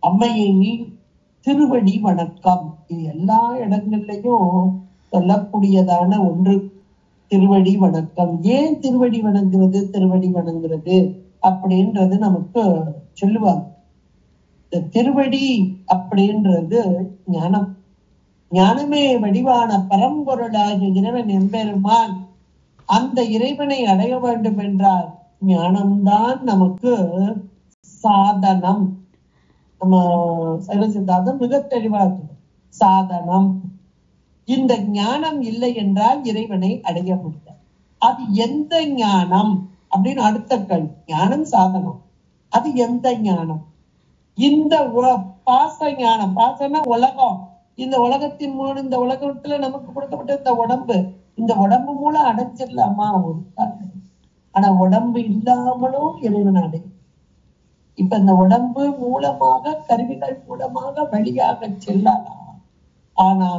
அம்மையை திருவடி வணக்கம். இது எல்லா இடங்கள்லயும் சொல்லக்கூடியதான ஒன்று. திருவடி வணக்கம். ஏன் திருவடி வணங்குறது அப்படின்றது நமக்கு சொல்லுவாங்க. இந்த திருவடி அப்படின்றது ஞானம். ஞானமே வடிவான பரம்பொருளாகிய இறைவன் எம்பெருமான். அந்த இறைவனை அடைய வேண்டும் என்றால் ஞானம்தான் நமக்கு சாதனம். நம்ம சைவ சித்தாந்தம் மிக தெளிவாக சாதனம். இந்த ஞானம் இல்லை என்றால் இறைவனை அடைய முடியாது. அது எந்த ஞானம் அப்படின்னு அடுத்த கேள்வி. ஞானம் சாதனம், அது எந்த ஞானம்? இந்த பாச ஞானம். பாசனா உலகம். இந்த உலகத்தின் மூலம், இந்த உலகத்துல நமக்கு கொடுக்கப்பட்ட இந்த உடம்பு, இந்த உடம்பு மூலம் அடைஞ்சிடலாமா? ஒரு ஆனா உடம்பு இல்லாமலும் இறைவன் அடையும். இப்ப இந்த உடம்பு மூலமாக, கருவிகள் மூலமாக வழியாக செல்லலாம். ஆனா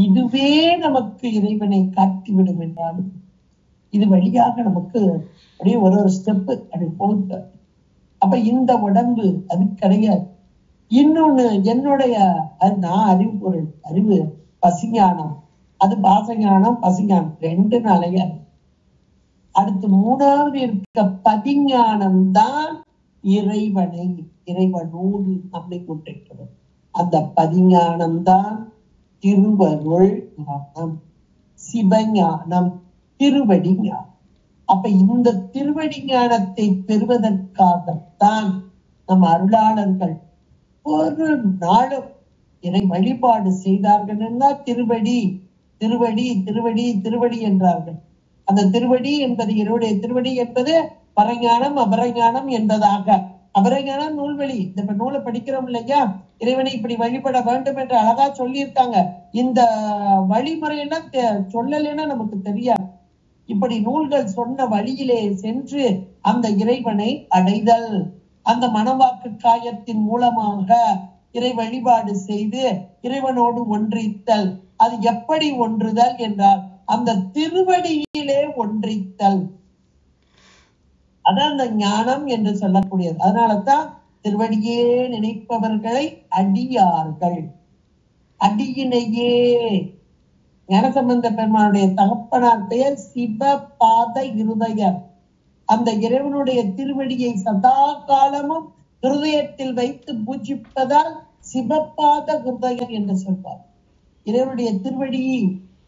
இதுவே நமக்கு இறைவனை காட்டிவிடும் என்றாலும் இது வழியாக நமக்கு அப்படியே ஒரு ஸ்டெப்பு அப்படி போகுது. அப்ப இந்த உடம்பு அது கிடையாது. இன்னொன்னு என்னுடைய நான் அறிவு பொருள், அறிவு பசிஞானம், அது பாசஞானம், பசிஞானம் 2 நாளையா. அடுத்து 3வது இருக்க பதிஞானம் தான் இறைவனோடு நம்மை கொண்டிருக்கிறது. அந்த பதிஞானம் தான் திருவருள் ஞானம், சிவஞானம், திருவடி ஞானம். அப்ப இந்த திருவடி ஞானத்தை பெறுவதற்காகத்தான் நம் அருளாளர்கள் ஒரு நாளும் இறை வழிபாடு செய்தார்கள். திருவடி திருவடி திருவடி திருவடி என்றார்கள். அந்த திருவடி என்பது இறைவனுடைய திருவடி என்பது பரஞானம் அபரஞானம் என்பதாக. அபரஞானம் நூல்வழி. இந்த நூலை படிக்கிறோம் இல்லையா, இறைவனை இப்படி வழிபட வேண்டும் என்று அழகா சொல்லியிருக்காங்க. இந்த வழிமுறையெல்லாம் சொல்லலைன்னா நமக்கு தெரியாது. இப்படி நூல்கள் சொன்ன வழியிலே சென்று அந்த இறைவனை அடைதல், அந்த மனவாக்கு காயத்தின் மூலமாக இறை வழிபாடு செய்து இறைவனோடு ஒன்றித்தல். அது எப்படி ஒன்றுதல் என்றால் அந்த திருவடியிலே ஒன்றித்தல். அதான் அந்த ஞானம் என்று சொல்லக்கூடியது. அதனாலதான் திருவடியே நினைப்பவர்களை அடியார்கள். அடியினையே. ஞானசம்பந்த பெருமானுடைய தகப்பனார் பெயர் சிவபாத இருதயர். அந்த இறைவனுடைய திருவடியை சதா காலமும் ஹிருதயத்தில் வைத்து பூஜிப்பதால் சிவபாத ஹிருதயர் என்று சொல்வார். இறைவனுடைய திருவடி,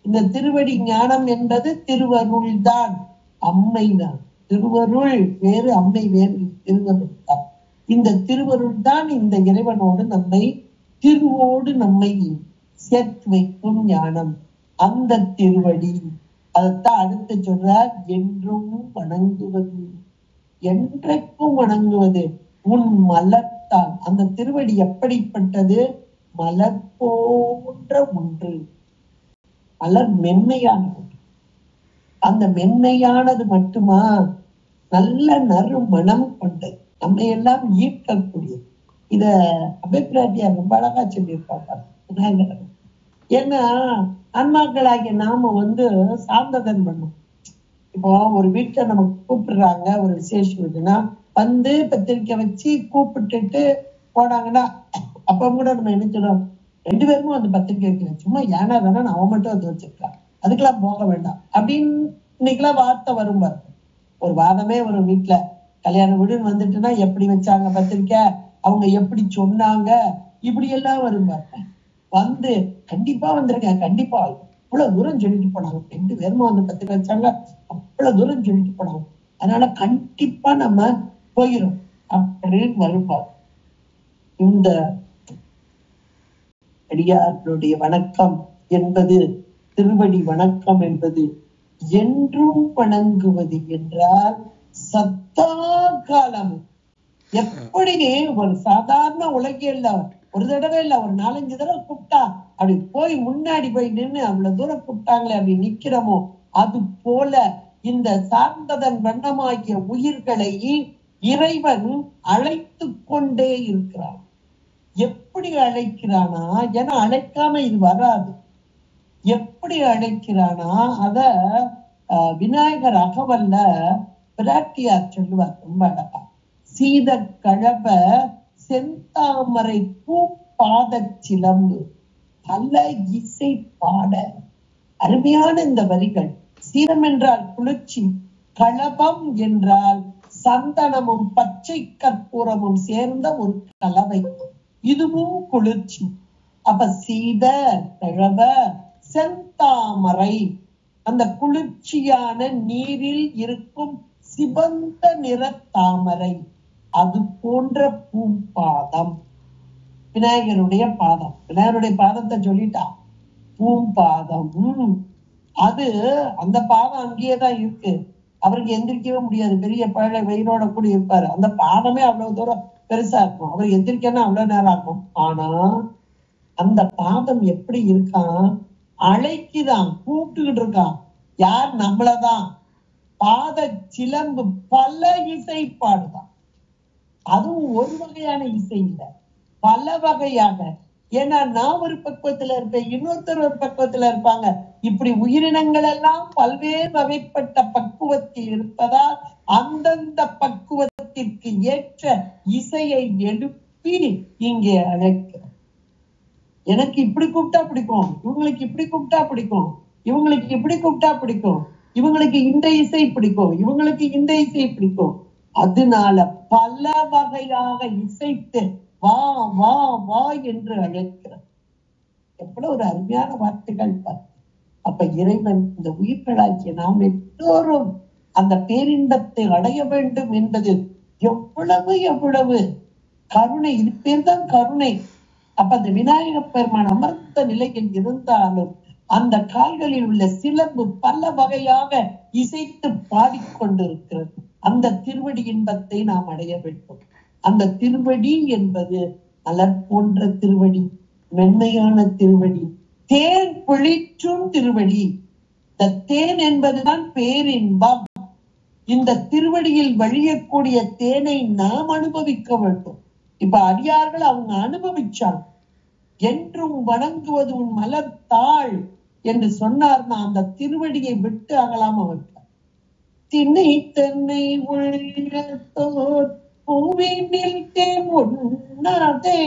இந்த திருவடி ஞானம் என்பது திருவருள் தான், அம்மை தான். திருவருள் வேறு, அம்மை வேறு. திருவருள் தான். இந்த திருவருள் தான் இந்த இறைவனோடு நம்மை, திருவோடு நம்மை சேர்த்து வைக்கும் ஞானம். அந்த திருவடி அதைத்தான் அடுத்து சொல்றார். என்றும் வணங்குவது, என்றைக்கும் வணங்குவது உன் மலர்த்தால். அந்த திருவடி எப்படிப்பட்டது? மலர் போன்ற ஒன்று. மலர் மென்மையான ஒன்று. அந்த மென்மையானது மட்டுமா, நல்ல நறு மனம் கொண்டது, நம்மை எல்லாம் ஈர்க்கக்கூடியது. இத அபிப்பிராயத்தியார் ரொம்ப அழகா சொல்லியிருப்பாங்க. ஏன்னா ஆன்மாக்களாகிய நாம சாந்ததன் பண்ணும். இப்போ ஒரு வீட்டுல நமக்கு கூப்பிடுறாங்க, ஒரு விசேஷம் இருக்குன்னா வந்து பத்திரிக்கை வச்சு கூப்பிட்டுட்டு போனாங்கன்னா அப்ப கூட நம்ம என்ன சொல்றோம், 2 பேருமே வந்து பத்திரிக்கை வைக்கல, சும்மா ஏனா தானே அவன் மட்டும் வந்து வச்சிருக்கான், அதுக்கெல்லாம் போக வேண்டாம் அப்படின்னு இன்னைக்கெல்லாம் வார்த்தை வரும் பாருங்க. ஒரு வாதமே ஒரு வீட்டுல கல்யாண வீடுன்னு வந்துட்டுன்னா எப்படி வச்சாங்க பத்திரிக்கை, அவங்க எப்படி சொன்னாங்க, இப்படி எல்லாம் வரும் பாருங்க. வந்து கண்டிப்பா வந்திருக்கேன், கண்டிப்பா அவ்வளவு தூரம் சொல்லிட்டு போனாங்க, 2 பேருமே வந்து பத்திரிக்கை வச்சாங்க, அவ்வளவு தூரம் சொல்லிட்டு போனாங்க, அதனால கண்டிப்பா நம்ம போயிடும் அப்படின்னு வருவோம். இந்த அடியார்களுடைய வணக்கம் என்பது, திருவடி வணக்கம் என்பது என்றும் வணங்குவது என்றால் சத்தா காலம். எப்படி ஒரு சாதாரண உலகியல்ல ஒரு தடவை இல்ல, ஒரு 4-5 தடவை கூப்பிட்டா அப்படி போய் முன்னாடி போய் நின்று அவ்வளவு தூரம் கூப்பிட்டாங்களே அப்படி நிக்கிறோமோ, அது போல இந்த சார்ந்ததன் வண்ணமாகிய உயிர்களை இறைவன் அழைத்து கொண்டே இருக்கிறான். எப்படி அழைக்கிறானா, ஏன்னா அழைக்காம இது வராது. எப்படி அழைக்கிறானா, அத விநாயகர் அகவல்ல பிராட்டியார் சொல்லுவார் ரொம்ப அழகா. சீத கழப செந்தாமரை பூ பாத சிலம்பு பல இசை பாட. அருமையான இந்த வரிகள். சீரம் என்றால் குளிர்ச்சி, களபம் என்றால் சந்தனமும் பச்சை கற்பூரமும் சேர்ந்த ஒரு கலவை, இதுவும் குளிர்ச்சி. அப்ப சீத கழப செந்தாமரை, அந்த குளிர்ச்சியான நீரில் இருக்கும் சிவந்த நிற தாமரை, அது போன்ற பூம்பாதம் விநாயகருடைய பாதம். விநாயகருடைய பாதத்தை சொல்லிட்டா, பூம்பாதம். அது அந்த பாதம் அங்கேயேதான் இருக்கு, அவருக்கு எந்திரிக்கவே முடியாது, பெரிய பழ வெயிலோட கூட இருப்பாரு, அந்த பாதமே அவ்வளவு தூரம் பெருசா இருக்கும், அவர் எந்திரிக்கன்னா அவ்வளவு நேரம் ஆகும். ஆனா அந்த பாதம் எப்படி இருக்கான், அழைக்குதான், கூப்பிட்டுக்கிட்டு இருக்கான். யார்? நம்மளதான். பாத சிலம்பு பல இசை பாடுதான். அதுவும் ஒரு வகையான இசை இல்லை, பல வகையாக. ஏன்னா நான் ஒரு பக்குவத்துல இருப்பேன், இன்னொருத்தர் ஒரு பக்குவத்துல இருப்பாங்க. இப்படி உயிரினங்கள் எல்லாம் பல்வேறு வகைப்பட்ட பக்குவத்தில் இருப்பதால் அந்தந்த பக்குவத்திற்கு ஏற்ற இசையை எழுப்பி இங்கே அழைக்கிறோம். எனக்கு இப்படி கூப்பிட்டா பிடிக்கும், இவங்களுக்கு இப்படி கூப்பிட்டா பிடிக்கும், இவங்களுக்கு இப்படி கூப்பிட்டா பிடிக்கும், இவங்களுக்கு இந்த இசை பிடிக்கும், இவங்களுக்கு இந்த இசை பிடிக்கும். அதனால பல வகையாக இசைத்து வா வா வா என்று அழைக்கிறார். எவ்வளவு ஒரு அருமையான வார்த்தைகள் பார்த்து. அப்ப இறைவன் இந்த உயிர்களாகிய நாம் எல்லோரும் அந்த பேரின்பத்தை அடைய வேண்டும் என்பது எவ்வளவு எவ்வளவு கருணை. இது பேர் தான் கருணை. அப்ப அந்த விநாயக பெருமான் அமர்ந்த நிலையில் இருந்தாலும் அந்த கால்களில் உள்ள சிலம்பு பல வகையாக இசைத்து பாடிக்கொண்டிருக்கிறது. அந்த திருவடி இன்பத்தை நாம் அடைய வேண்டும். அந்த திருவடி என்பது மலர் போன்ற திருவடி, மென்மையான திருவடி, தேன் பிழிற்றும் திருவடி. இந்த தேன் என்பதுதான் பேரின்பம். இந்த திருவடியில் வழியக்கூடிய தேனை நாம் அனுபவிக்க வேண்டும். இப்ப அடியார்கள் அவங்க அனுபவிச்சாங்க. என்றும் வணங்குவது உன் மலர் தாள் என்று சொன்னார்னா அந்த திருவடியை விட்டு அகலாம வைப்பார். திணை தென்னை உள்ளத்தோர் பூவினில் தேன் உண்ணாதே,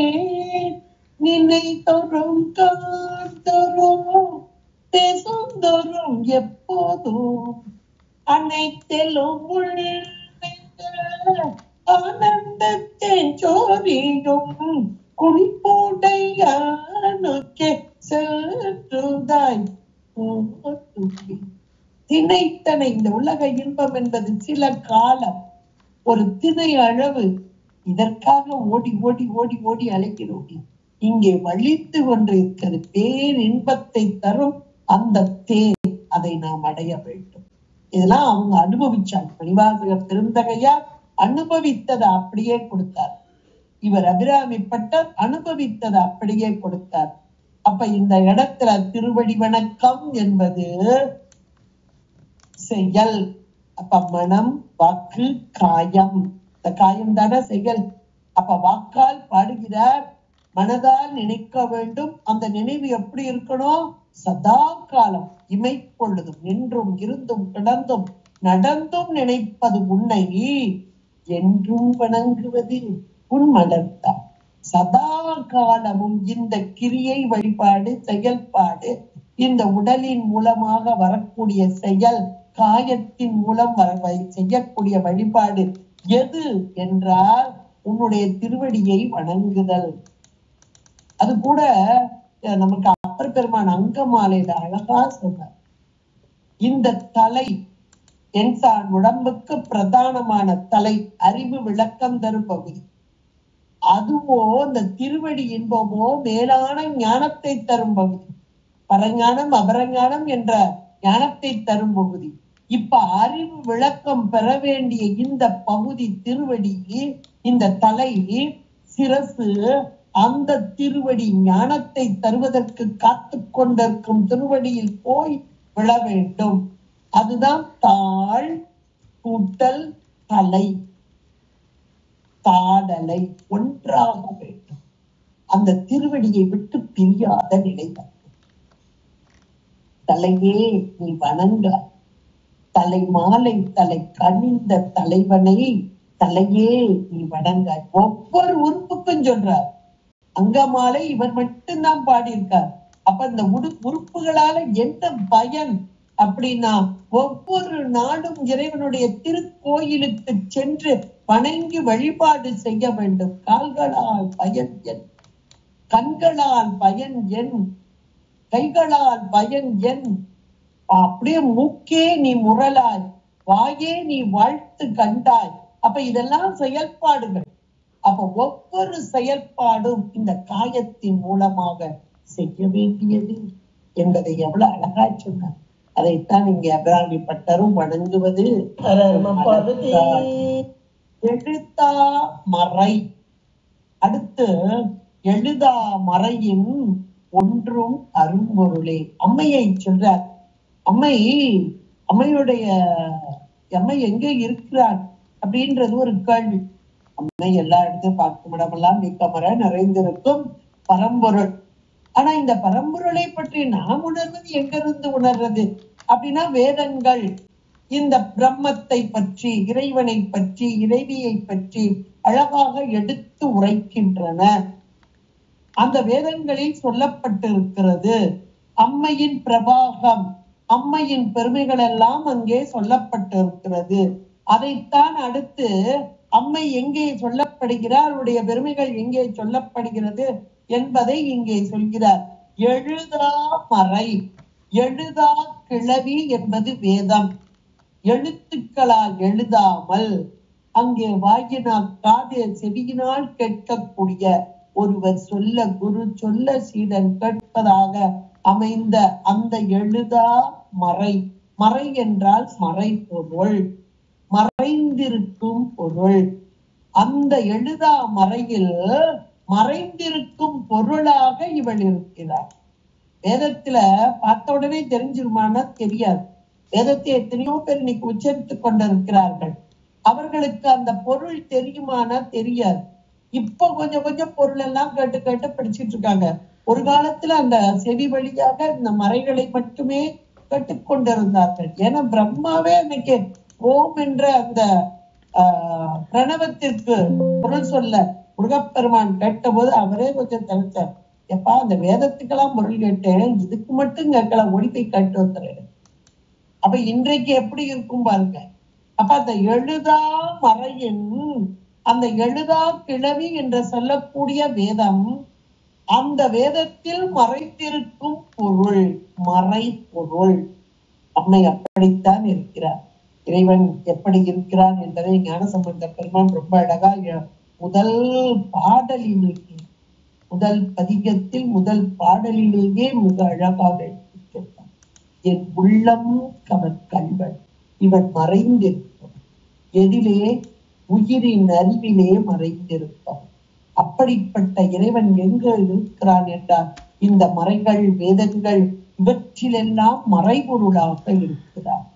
நினை தோறும் காத்தோறும் பேசுந்தோறும் எப்போதும் அனைத்திலும் ஆனந்தத்தை சோரியும் குறிப்போடையானுக்கே சென்றுதாய் திணைத்தனை. இந்த உலக இன்பம் என்பது சில காலம், ஒரு திணை அளவு. இதற்காக ஓடி ஓடி ஓடி ஓடி அழைக்கிறோம். இங்கே வலித்து கொண்டிருக்கிறது பேரின்பத்தை தரும் அந்த தேன், அதை நாம் அடைய வேண்டும். இதெல்லாம் அவங்க அனுபவிச்சாங்க. மணிவாசகர் பெருந்தகையார் அனுபவித்ததை அப்படியே கொடுத்தார். இவர் அபிராமிப்பட்டர் அனுபவித்ததை அப்படியே கொடுத்தார். அப்ப இந்த இடத்துல திருவடி வணக்கம் என்பது செயல். அப்ப மனம், வாக்கு, காயம். இந்த காயம் தானே செயல். அப்ப வாக்கால் பாடுகிறார், மனதால் நினைக்க வேண்டும். அந்த நினைவு எப்படி இருக்கணும்? சதா காலம் இமைப்பொழுதும் நின்றும் இருந்தும் கிடந்தும் நடந்தும் நினைப்பது உன்னை. என்றும் வணங்குவது உன் மலர்தான். சதா காலமும் இந்த கிரியை வழிபாடு செயல்பாடு, இந்த உடலின் மூலமாக வரக்கூடிய செயல், காயத்தின் மூலம் செய்யக்கூடிய வழிபாடு எது என்றால் உன்னுடைய திருவடியை வணங்குதல். அது கூட நமக்கு அப்பர் பெருமான் அங்கமாலையில அழகா சொன்னார். இந்த தலை என்சான் உடம்புக்கு பிரதானமான தலை, அறிவு விளக்கம் தரும் பகுதி. அதுவோ இந்த திருவடி இன்பமோ மேலான ஞானத்தை தரும் பகுதி. பரஞானம் அபரஞானம் என்ற ஞானத்தை தரும் பகுதி. இப்ப அறிவு விளக்கம் பெற வேண்டிய இந்த பகுதி திருவடி, இந்த தலை சிரசு, அந்த திருவடி ஞானத்தை தருவதற்கு காத்து கொண்டிருக்கும் திருவடியில் போய் விழ வேண்டும். அதுதான் தாழ் கூட்டல் தலை, தாடலை ஒன்றாக வேண்டும். அந்த திருவடியை விட்டு பிரியாத நிலை வேண்டும். தலையே நீ வணங்க, தலை மாலை தலை கணிந்த தலைவனை தலையே நீ வணங்க. ஒவ்வொரு உறுப்புக்கும் சொல்றார். அங்கமாலை இவர் மட்டும்தான் பாடியிருக்கார். அப்ப இந்த உறுப்புகளால என்ன பயன் அப்படின்னா, ஒவ்வொரு நாளும் இறைவனுடைய திருக்கோயிலுக்கு சென்று வணங்கி வழிபாடு செய்ய வேண்டும். கால்களால் பயன் என், கண்களால் பயன் என், கைகளால் பயன் என், அப்படியே மூக்கே நீ முரலாய், வாயே நீ வாழ்த்து கண்டாய். அப்ப இதெல்லாம் செயல்பாடுகள். அப்ப ஒவ்வொரு செயல்பாடும் இந்த காயத்தின் மூலமாக செய்ய வேண்டியது என்பதை எவ்வளவு அழகா சொன்னார். அதைத்தான் இங்கே அபிராமி பட்டரும் வணங்குவது. எழுதா மறை, அடுத்து எழுதா மறையின் ஒன்றும் அரும்பொருளே. அம்மையை சொல்றார். அம்மை எங்கே இருக்கிறார் அப்படின்றது ஒரு கேள்வி. அம்மை எல்லா இடத்தையும் பார்க்கும் இடமெல்லாம் நீக்கமர நிறைந்திருக்கும் பரம்பொருள். ஆனா இந்த பரம்பொருளை பற்றி நாம் உணர்வது எங்கிருந்து உணர்றது அப்படின்னா, வேதங்கள் இந்த பிரம்மத்தை பற்றி, இறைவனை பற்றி, இறைவியை பற்றி அழகாக எடுத்து உரைக்கின்றன. அந்த வேதங்களில் சொல்லப்பட்டிருக்கிறது. அம்மையின் பிரபாகம், அம்மையின் பெருமைகள் எல்லாம் அங்கே சொல்லப்பட்டிருக்கிறது. அதைத்தான் அடுத்து அம்மை எங்கே சொல்லப்படுகிறார், அவருடைய பெருமைகள் எங்கே சொல்லப்படுகிறது என்பதை இங்கே சொல்கிறார். எழுதா மறை, எழுதா கிளவி என்பது வேதம். எழுத்துக்களால் எழுதாமல் அங்கே வாயினால் காது செவியினால் கேட்கக்கூடிய ஒருவர் சொல்ல, குரு சொல்ல சீடன் கேட்பதாக அமைந்த அந்த எழுதா மறை. மறை என்றால் மறை பொருள், மறைந்திருக்கும் பொருள். அந்த எழுதா மறையில் மறைந்திருக்கும் பொருளாக இவள் இருக்கிறார். வேதத்துல பார்த்த உடனே தெரிஞ்சிருமானா தெரியாது. வேதத்தை எத்தனையோ பேர் இன்னைக்கு உச்சரித்துக் கொண்டிருக்கிறார்கள். அவர்களுக்கு அந்த பொருள் தெரியுமானா தெரியாது. இப்ப கொஞ்சம் கொஞ்சம் பொருள் எல்லாம் கேட்டு கேட்டு படிச்சுட்டு இருக்காங்க. ஒரு காலத்துல அந்த செவி வழியாக இந்த மறைகளை மட்டுமே கேட்டுக்கொண்டிருந்தார்கள். ஏன்னா பிரம்மாவே இன்னைக்கு ஓம் என்ற அந்த பிரணவத்திற்கு பொருள் சொல்ல முருகப்பெருமான் கேட்ட போது அவரே கொஞ்சம் தெரிச்சார். எப்பா அந்த வேதத்துக்கெல்லாம் பொருள் கேட்டேன், இதுக்கு மட்டும் கேட்கல, ஓடி போய் கேட்டு வந்துடுறேன். அப்ப இன்றைக்கு எப்படி இருக்கும் பாருங்க. அப்ப அந்த எழுதா மறையின், அந்த எழுதா கிளவி என்று சொல்லக்கூடிய வேதம், அந்த வேதத்தில் மறைத்திருக்கும் பொருள் மறை பொருள். அம்மை அப்படித்தான் இருக்கிறார். இறைவன் எப்படி இருக்கிறான் என்பதை ஞானசம்பந்த பெருமான் ரொம்ப அழகா முதல் பாடலிலேயே, முதல் பதிகத்தில் முதல் பாடலிலேயே மிக அழகாக இருக்கிறான். என் உள்ளம் கவர் கல்வன், இவன் மறைந்திருப்பான். எதிலே? உயிரின் அறிவிலே மறைந்திருப்பான். அப்படிப்பட்ட இறைவன் எங்கு இருக்கிறான் என்றால் இந்த மறைகள், வேதங்கள் இவற்றிலெல்லாம் மறைபொருளாக இருக்கிறார்.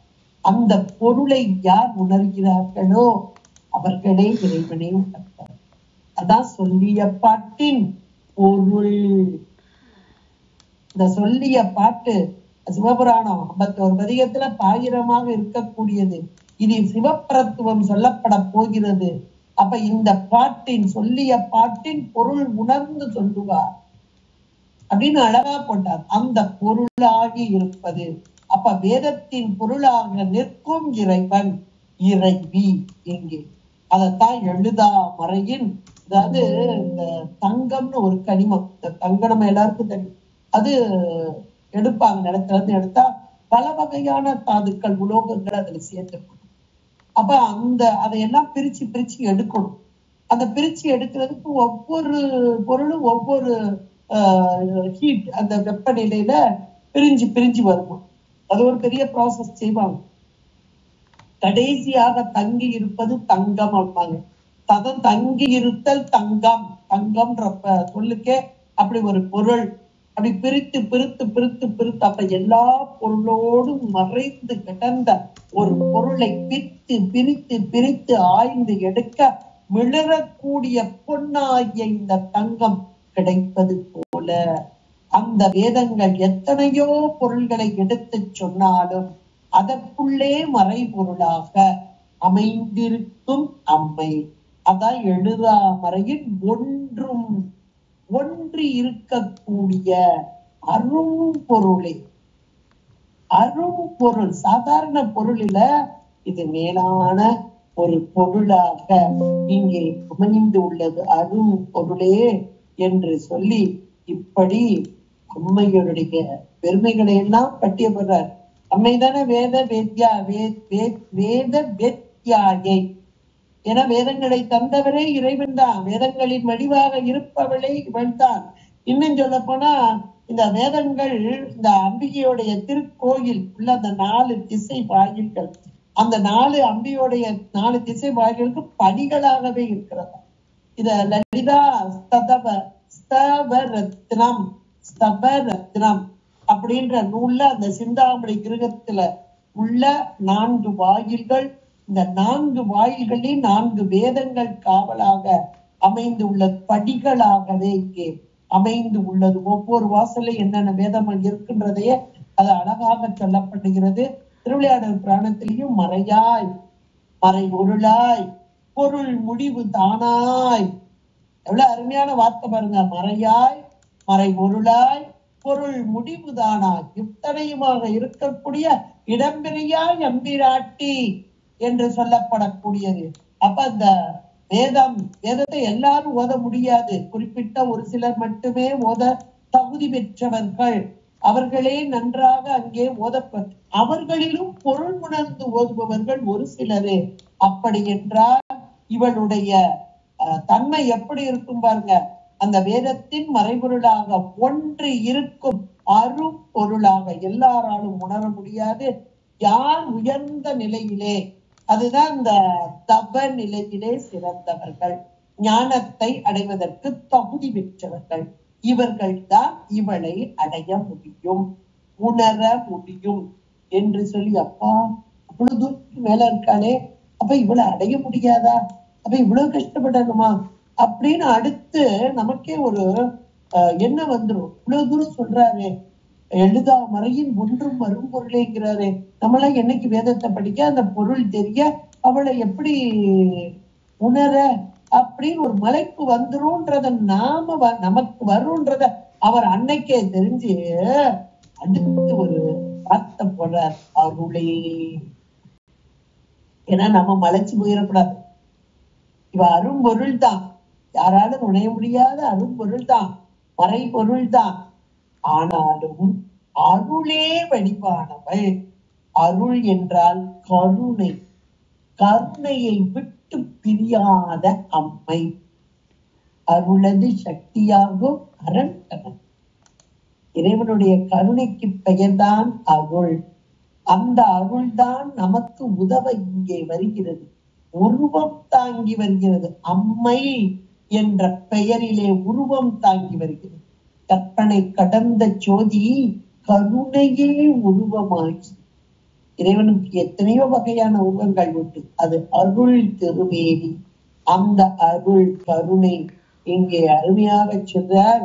அந்த பொருளை யார் உணர்கிறார்களோ அவர்களே இறைவனை உணர்ந்தார். அதான் சொல்லிய பாட்டின் பொருள். இந்த சொல்லிய பாட்டு சிவபுராணம் 51 பதிகத்துல பாயிரமாக இருக்கக்கூடியது. இது சிவப்பரத்துவம் சொல்லப்பட போகிறது. அப்ப இந்த பாட்டின் சொல்லிய பாட்டின் பொருள் உணர்ந்து சொல்லுவார் அப்படின்னு அழகா போட்டார். அந்த பொருளாகி இருப்பது. அப்ப வேதத்தின் பொருளாக நிற்கும் இறைவன் இறைவி இங்கே. அதைத்தான் எழுதா மறையின், அதாவது இந்த தங்கம்னு ஒரு கனிமம், இந்த தங்கம் நம்ம எல்லாருக்கும் தெரியும், அது எடுப்பாங்க, நிலத்துல இருந்து எடுத்தா பல வகையான தாதுக்கள் உலோகங்கள் அதுல சேர்த்துக்கணும். அப்ப அதையெல்லாம் பிரிச்சு பிரிச்சு எடுக்கணும். அந்த பிரிச்சு எடுக்கிறதுக்கு ஒவ்வொரு பொருளும் ஒவ்வொரு ஹீட், அந்த வெப்பநிலையில பிரிஞ்சு பிரிஞ்சு வருவோம். அது ஒரு பெரிய ப்ராசஸ் செய்வாங்க. கடைசியாக தங்கி இருப்பது தங்கம் அப்படிப்பாங்க. தங்கி இருத்தல் தங்கம். தங்கம்ன்ற சொல்லுக்கே அப்படி ஒரு பொருள். அப்படி பிரித்து பிரித்து பிரித்து பிரித்து அப்ப எல்லா பொருளோடும் மறைந்து கிடந்த ஒரு பொருளை பிரித்து பிரித்து பிரித்து ஆய்ந்து எடுக்க மிளறக்கூடிய பொன்னாகிய இந்த தங்கம் கிடைப்பது போல அந்த வேதங்கள் எத்தனையோ பொருள்களை எடுத்து சொன்னாலும் அதற்குள்ளே மறைபொருளாக அமைந்திருக்கும் அம்மை. அதான் எழுதா மறையின் ஒன்றும் ஒன்றி இருக்கக்கூடிய அரும்பொருளே. அரும்பொருள் சாதாரண பொருளில இது மேலான ஒரு பொருளாக இங்கே அமைந்து உள்ளது. அரும் பொருளே என்று சொல்லி இப்படி அம்மையுடைய பெருமைகளை எல்லாம் பட்டியப்படுறார். அம்மைதானே வேத வேத்யா வேத வேத்யாயை. என வேதங்களை தந்தவரே இறைவன் தான். வேதங்களின் வடிவாக இருப்பவளே இவள் தான். இன்னும் சொல்ல போனா இந்த வேதங்கள், இந்த அம்பிகையுடைய திருக்கோயில் உள்ள அந்த 4 திசை வாயில்கள், அந்த 4 அம்பிகையுடைய 4 திசை வாயில்களுக்கு படிகளாகவே இருக்கிறதா. இத லலிதா ஸ்தவரத்னம் ஸ்தபரத்னம் அப்படின்ற நூல்ல அந்த சிந்தாமணி கிரகத்துல உள்ள 4 வாயில்கள், இந்த 4 வாயில்களில் 4 வேதங்கள் காவலாக அமைந்துள்ள படிகளாகவே இங்கே அமைந்து உள்ளது. ஒவ்வொரு வாசல்ல என்னென்ன வேதங்கள் இருக்கின்றதையே அது அழகாக சொல்லப்படுகிறது. திருவிளையாடல் புராணத்திலையும் மறையாய் மறை பொருளாய் பொருள் முடிவு தானாய், எவ்வளவு அருமையான வார்த்தை பாருங்க. மறையாய் மறை பொருளாய் பொருள் முடிவு தானாய் இத்தனையுமாக இருக்கக்கூடிய இடம்பெரியாய் எம்பிராட்டி என்று சொல்லப்படக்கூடியது. அப்ப அந்த வேதத்தை எல்லாரும் ஓத முடியாது. குறிப்பிட்ட ஒரு சிலர் மட்டுமே ஓத தகுதி பெற்றவர்கள். அவர்களே நன்றாக அங்கே ஓதப்பட்ட, அவர்களிலும் பொருள் உணர்ந்து ஓதுபவர்கள் ஒரு சிலரே. அப்படி என்றால் இவளுடைய தன்மை எப்படி இருக்கும் பாருங்க. அந்த வேதத்தின் மறைபொருளாக ஒன்று இருக்கும் அரும் பொருளாக எல்லாராலும் உணர முடியாது. யார் உயர்ந்த நிலையிலே, அதுதான் இந்த தப நிலையிலே சிறந்தவர்கள், ஞானத்தை அடைவதற்கு தகுதி பெற்றவர்கள், இவர்கள் தான் இவளை அடைய முடியும், உணர முடியும் என்று சொல்லி, அப்பா அவ்வளவு தூரத்துக்கு மேல இருக்காளே, அப்ப இவளை அடைய முடியாதா, அப்ப இவ்வளவு கஷ்டப்படணுமா அப்படின்னு அடுத்து நமக்கே ஒரு என்ன வந்துடும். இவ்வளவு தூரம் சொல்றாரு, எழுதா மறையின் ஒன்றும் வரும் பொருளேங்கிறாரு. நம்மளாம் என்னைக்கு வேதத்தை படிக்க, அந்த பொருள் தெரிய, அவளை எப்படி உணர அப்படின்னு ஒரு மலைப்பு வந்துரும்ன்றத நமக்கு வரும்ன்றத அவர் அன்னைக்கே தெரிஞ்சு அடுத்து ஒரு வார்த்தை போடுறார், அருளே. ஏன்னா நம்ம மலைச்சு போயிடக்கூடாது. இவ அரும்பொருள் தான், யாராலும் உணைய முடியாத அரும்பொருள் தான், மறை பொருள் தான். ஆனாலும் அருளே வடிவானவள். அருள் என்றால் கருணை, கருணையை விட்டு பிரியாத அம்மை. அருளது சக்தியாகும் அரண்கணன். இறைவனுடைய கருணைக்கு பெயர்தான் அருள். அந்த அருள் தான் நமக்கு உதவ இங்கே வருகிறது, உருவம் தாங்கி வருகிறது. அம்மை என்ற பெயரிலே உருவம் தாங்கி வருகிறது. கற்பனை கடந்த ஜோதி கருணையே உருவமாகி. இறைவனுக்கு எத்தனையோ வகையான உருவங்கள் உண்டு, அது அருள் திருமேனி. அந்த அருள் கருணை இங்கே அருமையாக சொல்றார்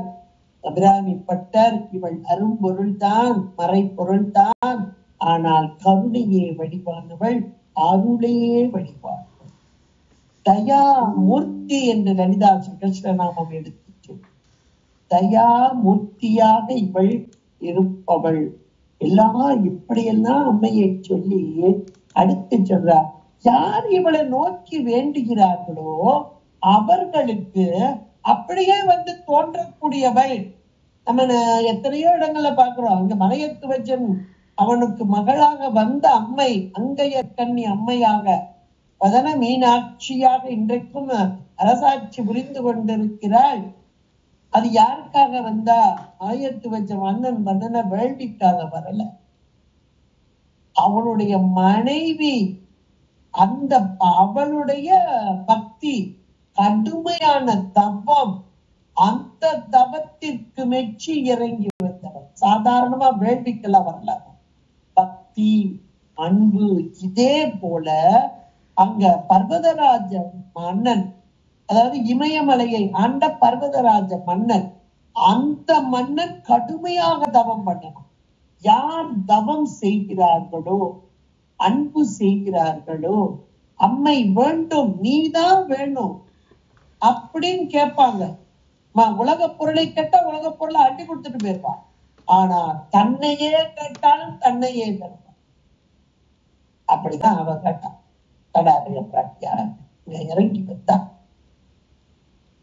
அபிராமி பட்டர். இவள் அரும்பொருள் தான், மறை பொருள் தான், ஆனால் கருணையே வடிவானவள். அருளே வழிபாடு. தயா மூர்த்தி என்று லலிதா சகஸ்ரநாமம் எடுத்து தயா மூர்த்தியாக இவள் இருப்பவள் எல்லாம் இப்படியெல்லாம் அம்மையை சொல்லி அடுத்து சொல்றார். யார் இவளை நோக்கி வேண்டுகிறார்களோ அவர்களுக்கு அப்படியே வந்து தோன்றக்கூடியவள். நம்ம எத்தனையோ இடங்கள்ல பாக்குறோம். அங்க மலையத்துவஜன் அவனுக்கு மகளாக வந்த அம்மை அங்கைய கன்னி அம்மையாக வதன மீனாட்சியாக இன்றைக்கும் அரசாட்சி புரிந்து கொண்டிருக்கிறாள். அது யாருக்காக வந்தா? ஆயத்துவஜ மன்னன் மன்னன வேள்விக்காக வரல. அவளுடைய மனைவி அந்த அவளுடைய பக்தி கடுமையான தவம், அந்த தவத்திற்கு மெச்சி இறங்கி வந்தவர். சாதாரணமா வேள்விக்கெல்லாம் வரல. பக்தி அன்பு. இதே போல அங்க பர்வதராஜ மன்னன், அதாவது இமயமலையை ஆண்ட பர்வதராஜ மன்னன், அந்த மன்னன் கடுமையாக தவம் பண்ணணும். யார் தவம் செய்கிறார்களோ, அன்பு செய்கிறார்களோ, அம்மை வேண்டும், நீதான் வேணும் அப்படின்னு கேட்பாங்க. உலக பொருளை கேட்டா உலக பொருளை அட்டி கொடுத்துட்டு போயிருப்பான். ஆனா தன்னையே கேட்டாலும் தன்னையே தருவான். அப்படிதான் அவ கேட்டான். கடாரிய பிராட்டியா இறங்கி வந்தா.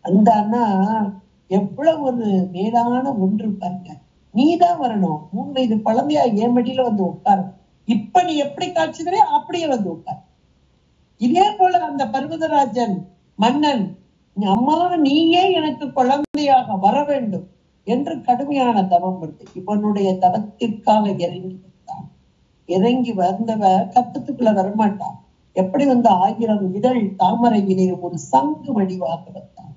அந்த அண்ணா எவ்வளவு ஒரு மேலான ஒன்று பாருங்க. நீதான் வரணும், 3 வயது குழந்தையா என் மடியில வந்து உட்காரு. இப்ப நீ எப்படி காட்சி தரே அப்படியே வந்து உட்கார். இதே போல அந்த பர்வதராஜன் மன்னன், அம்மா நீயே எனக்கு குழந்தையாக வர வேண்டும் என்று கடுமையான தவம் வருது. இவனுடைய தவத்திற்காக இறங்கி வந்தான். இறங்கி வந்தவ கத்தத்துக்குள்ள வரமாட்டான். எப்படி வந்து 1000 இதழ் தாமரையிலே ஒரு சங்கு வடிவாக வந்தான்.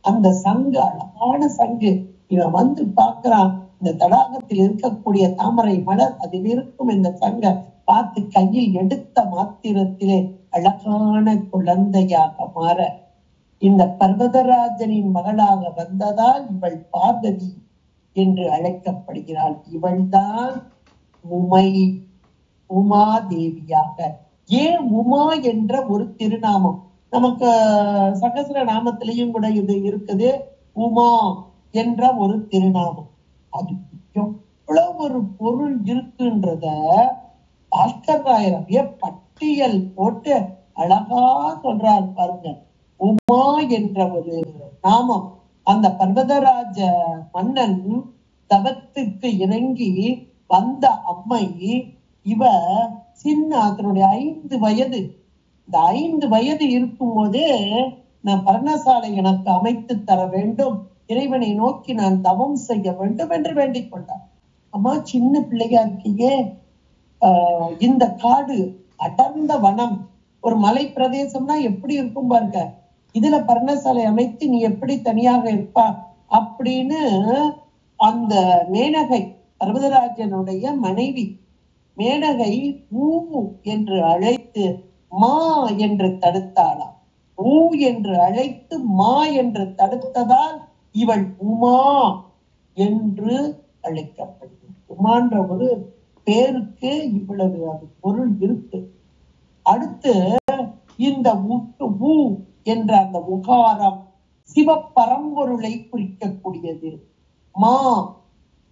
அந்த சங்கு அழகான சங்கு. இவன் வந்து பார்க்கிறான், இந்த தடாகத்தில் இருக்கக்கூடிய தாமரை மலர், அதில் இருக்கும் இந்த சங்க பார்த்து கையில் எடுத்த மாத்திரத்திலே அழகான குழந்தையாக மாற, இந்த பர்வதராஜனின் மகளாக வந்ததால் இவள் பார்வதி என்று அழைக்கப்படுகிறாள். இவள்தான் உமா தேவியாக. ஏன் உமா என்ற ஒரு திருநாமம் நமக்கு சகஸ்ர நாமத்திலையும் கூட இது இருக்குது. உமா என்ற ஒரு திருநாமம். அது எவ்வளவு ஒரு பொருள் இருக்குன்றத பாஸ்கராயர் பட்டியல் போட்டு அழகா சொல்றார் பாருங்க. உமா என்ற ஒரு நாமம். அந்த பர்வதராஜ மன்னன் தவத்துக்கு இறங்கி வந்த அம்மை இவ சின்ன, அதனுடைய 5 வயது. இந்த 5 வயது இருக்கும் போதே நான் பர்ணசாலை எனக்கு அமைத்து தர வேண்டும், இறைவனை நோக்கி நான் தவம் செய்ய வேண்டும் என்று வேண்டிக் கொண்டார். அம்மா சின்ன பிள்ளையா இருக்கீங்க, இந்த காடு அடர்ந்த வனம், ஒரு மலை பிரதேசம்னா எப்படி இருக்கும் பாருங்க, இதுல பர்ணசாலை அமைத்து நீ எப்படி தனியாக இருப்பா அப்படின்னு அந்த மேனகை, பர்வதராஜனுடைய மனைவி மேனகை ஊ என்று அழைத்து மா என்று தடுத்தாளாம். ஊ என்று அழைத்து மா என்று தடுத்ததால் இவள் உமா என்று அழைக்கப்படுகிறது. உமான்ற ஒரு பேருக்கு இவ்வளவு அது பொருள் இருக்கு. அடுத்து இந்த ஊ என்ற அந்த உகாரம் சிவபரம்பொருளை குறிக்கக்கூடியது. மா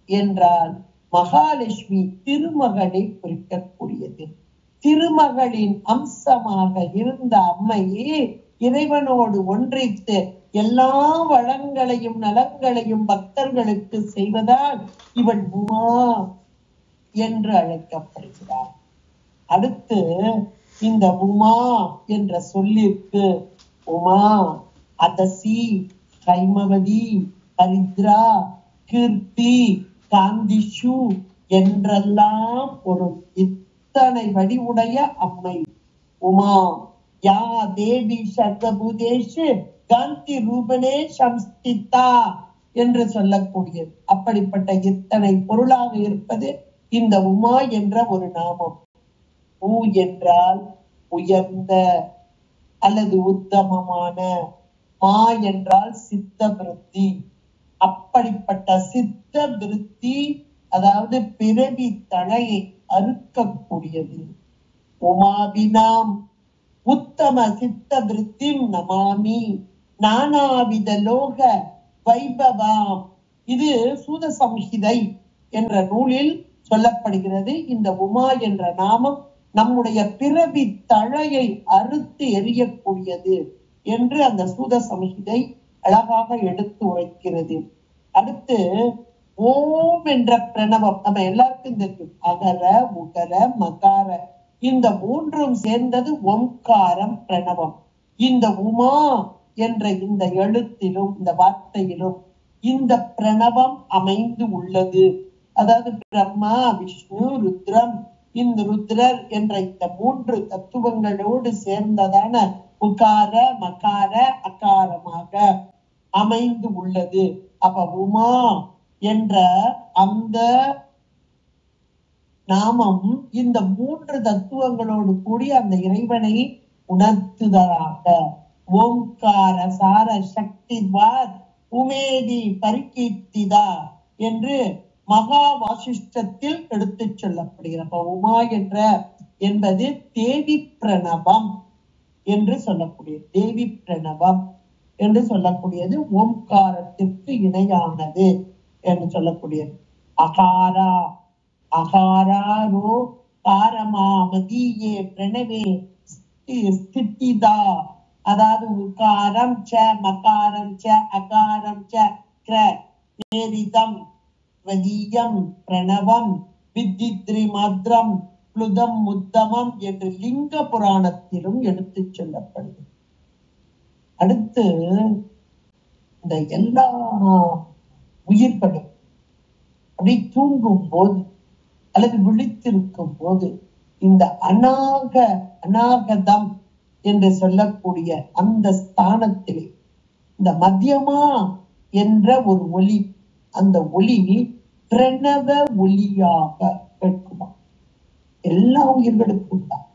என்றால் மகாலட்சுமி திருமகளை குறிக்கக்கூடியது. திருமகளின் அம்சமாக இருந்த அம்மையே இறைவனோடு ஒன்றித்து எல்லா வளங்களையும் நலங்களையும் பக்தர்களுக்கு செய்வதால் இவள் உமா என்று அழைக்கப்படுகிறார். அடுத்து இந்த உமா என்ற சொல்லிற்கு உமா, அதசி, கைமவதி, ஹரித்ரா, கீர்த்தி, காந்திஷு என்றெல்லாம் ஒரு இத்தனை வடிவுடைய அம்மை உமா. யா தேவி சர்வபூதேஷு காந்தி ரூபனே சம்ஸ்திதா என்று சொல்லக்கூடியது. அப்படிப்பட்ட இத்தனை பொருளாக இருப்பது இந்த உமா என்ற ஒரு நாமம். ஊ என்றால் உயர்ந்த அல்லது உத்தமமான, மா என்றால் சித்த விருத்தி. அப்படிப்பட்ட சித்த விருத்தி, அதாவது பிறவி தழையை அறுக்கக்கூடியது. உமாபினாம் உத்தம சித்த விருத்திம் நமாமி நானாவித லோக வைபவாம். இது சூத சம்ஹிதை என்ற நூலில் சொல்லப்படுகிறது. இந்த உமா என்ற நாமம் நம்முடைய பிறவி தழையை அறுத்து எறியக்கூடியது என்று அந்த சூத சம்ஹிதை அழகாக எடுத்து உரைக்கிறது. அடுத்து ஓம் என்ற பிரணவம் நம்ம எல்லாருக்கும் தெரியும். அகர உகர மகார இந்த மூன்றும் சேர்ந்தது ஓம்காரம் பிரணவம். இந்த உமா என்ற இந்த எழுத்திலும் இந்த வார்த்தையிலும் இந்த பிரணவம் அமைந்து உள்ளது. அதாவது பிரம்மா விஷ்ணு ருத்ரம், இந்த ருத்ரர் என்ற இந்த மூன்று தத்துவங்களோடு சேர்ந்ததான உகார மகார அகாரமாக அமைந்து உள்ளது. அப்ப உமா என்ற அந்த நாமம் இந்த மூன்று தத்துவங்களோடு கூடிய அந்த இறைவனை உணர்த்துதலாக ஓம்கார சார சக்திவாத் உமேதி பரிகீர்த்திதா என்று மகா வாசிஷ்டத்தில் எடுத்து சொல்லப்படுகிறது. உமா என்ற என்பது தேவி பிரணவம் என்று சொல்லக்கூடியது. தேவி பிரணவம் என்று சொல்லக்கூடியது ஓம்காரத்திற்கு இணையானது என்று சொல்லக்கூடியது. அகாரா அகாரோ காரமாமதியே பிரணவே ஸ்திதிதா. அதாவது உகாரம் ச மகாரம் ச அகாரம் ச கிர நேரிதம் வதியம் பிரணவம் வித்தித்ரி மாத்ரம் புளுதம் முத்தமம் என்று லிங்க புராணத்திலும் எடுத்து சொல்லப்படுது. அடுத்து இந்த எல்லா உயிர்களும் அப்படி தூங்கும் போது அல்லது விழித்திருக்கும் போது இந்த அநாகதம் என்று சொல்லக்கூடிய அந்த ஸ்தானத்திலே இந்த மத்தியமா என்ற ஒரு ஒலி, அந்த ஒலி பிரணவ ஒலியாக கேட்குமா. எல்லா உயிர்களுக்கும் தான்.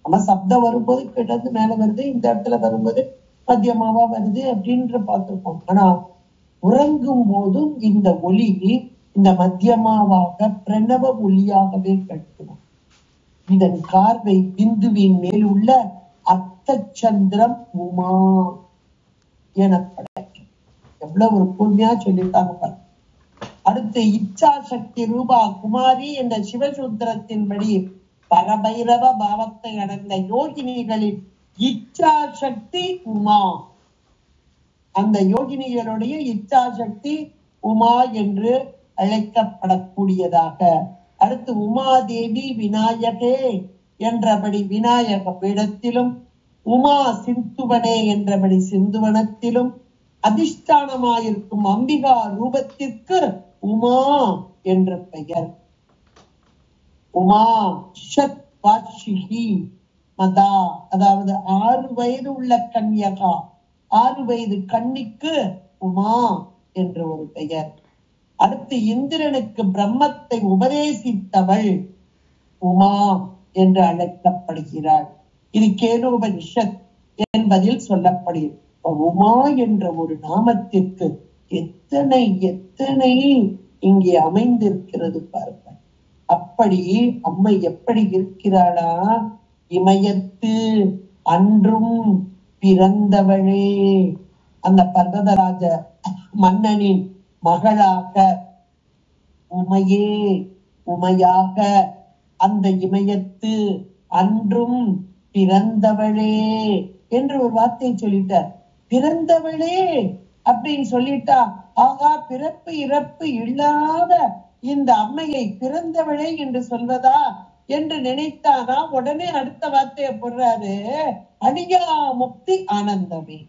நம்ம சப்தம் வரும்போது கிட்டது மேல வருது, இந்த இடத்துல வரும்போது மத்தியமாவா வருது அப்படின்ற பார்த்திருப்போம். ஆனா உறங்கும் போதும் இந்த ஒலி இந்த மத்தியமாவாக பிரணவ ஒலியாகவே கேட்கணும். இதன் கார்வை பிந்துவின் மேல் உள்ள அர்த்தச்சந்திரம் உமா எனப்பட. எவ்வளவு ஒரு கூர்மையா சொல்லியிருக்காங்க. அடுத்து இச்சா சக்தி ரூபா குமாரி என்ற சிவசூத்திரத்தின்படி பரபைரவ பாவத்தை அடைந்த யோகினிகளின் இச்சா சக்தி உமா. அந்த யோகினிகளுடைய இச்சா சக்தி உமா என்று அழைக்கப்படக்கூடியதாக. அடுத்து உமாதேவி விநாயகே என்றபடி விநாயக பீடத்திலும், உமா சிந்துவனே என்றபடி சிந்துவனத்திலும், அதிஷ்டானமாயிருக்கும் அம்பிகா ரூபத்திற்கு உமா என்று பெயர். உமா ஷத் வாஷிஹி மதா, அதாவது 6 வயது உள்ள கன்யகா, 6 வயது கன்னிக்கு உமா என்று ஒரு பெயர். அடுத்து இந்திரனுக்கு பிரம்மத்தை உபதேசித்தவள் உமா என்று அழைக்கப்படுகிறாள். இது கேனோபனிஷத் என்பதில் சொல்லப்படுகிறது. உமா என்ற ஒரு நாமத்திற்கு எத்தனை எத்தனை இங்கே அமைந்திருக்கிறது பாருங்கள். அப்படி அம்மை எப்படி இருக்கிறாளா, இமயத்து அன்றும் பிறந்தவளே, அந்த பர்வதராஜ மன்னனின் மகளாக உமையே உமையாக அந்த இமயத்து அன்றும் பிறந்தவளே என்று ஒரு வார்த்தையை சொல்லிட்டார். பிறந்தவளே அப்படின்னு சொல்லிட்டா, ஆகா பிறப்பு இறப்பு இல்லாத இந்த அம்மையை பிறந்தவளே என்று சொல்வதா என்று நினைத்தானா, உடனே அடுத்த வார்த்தையை போடுறாரு, அழியா முக்தி ஆனந்தமே.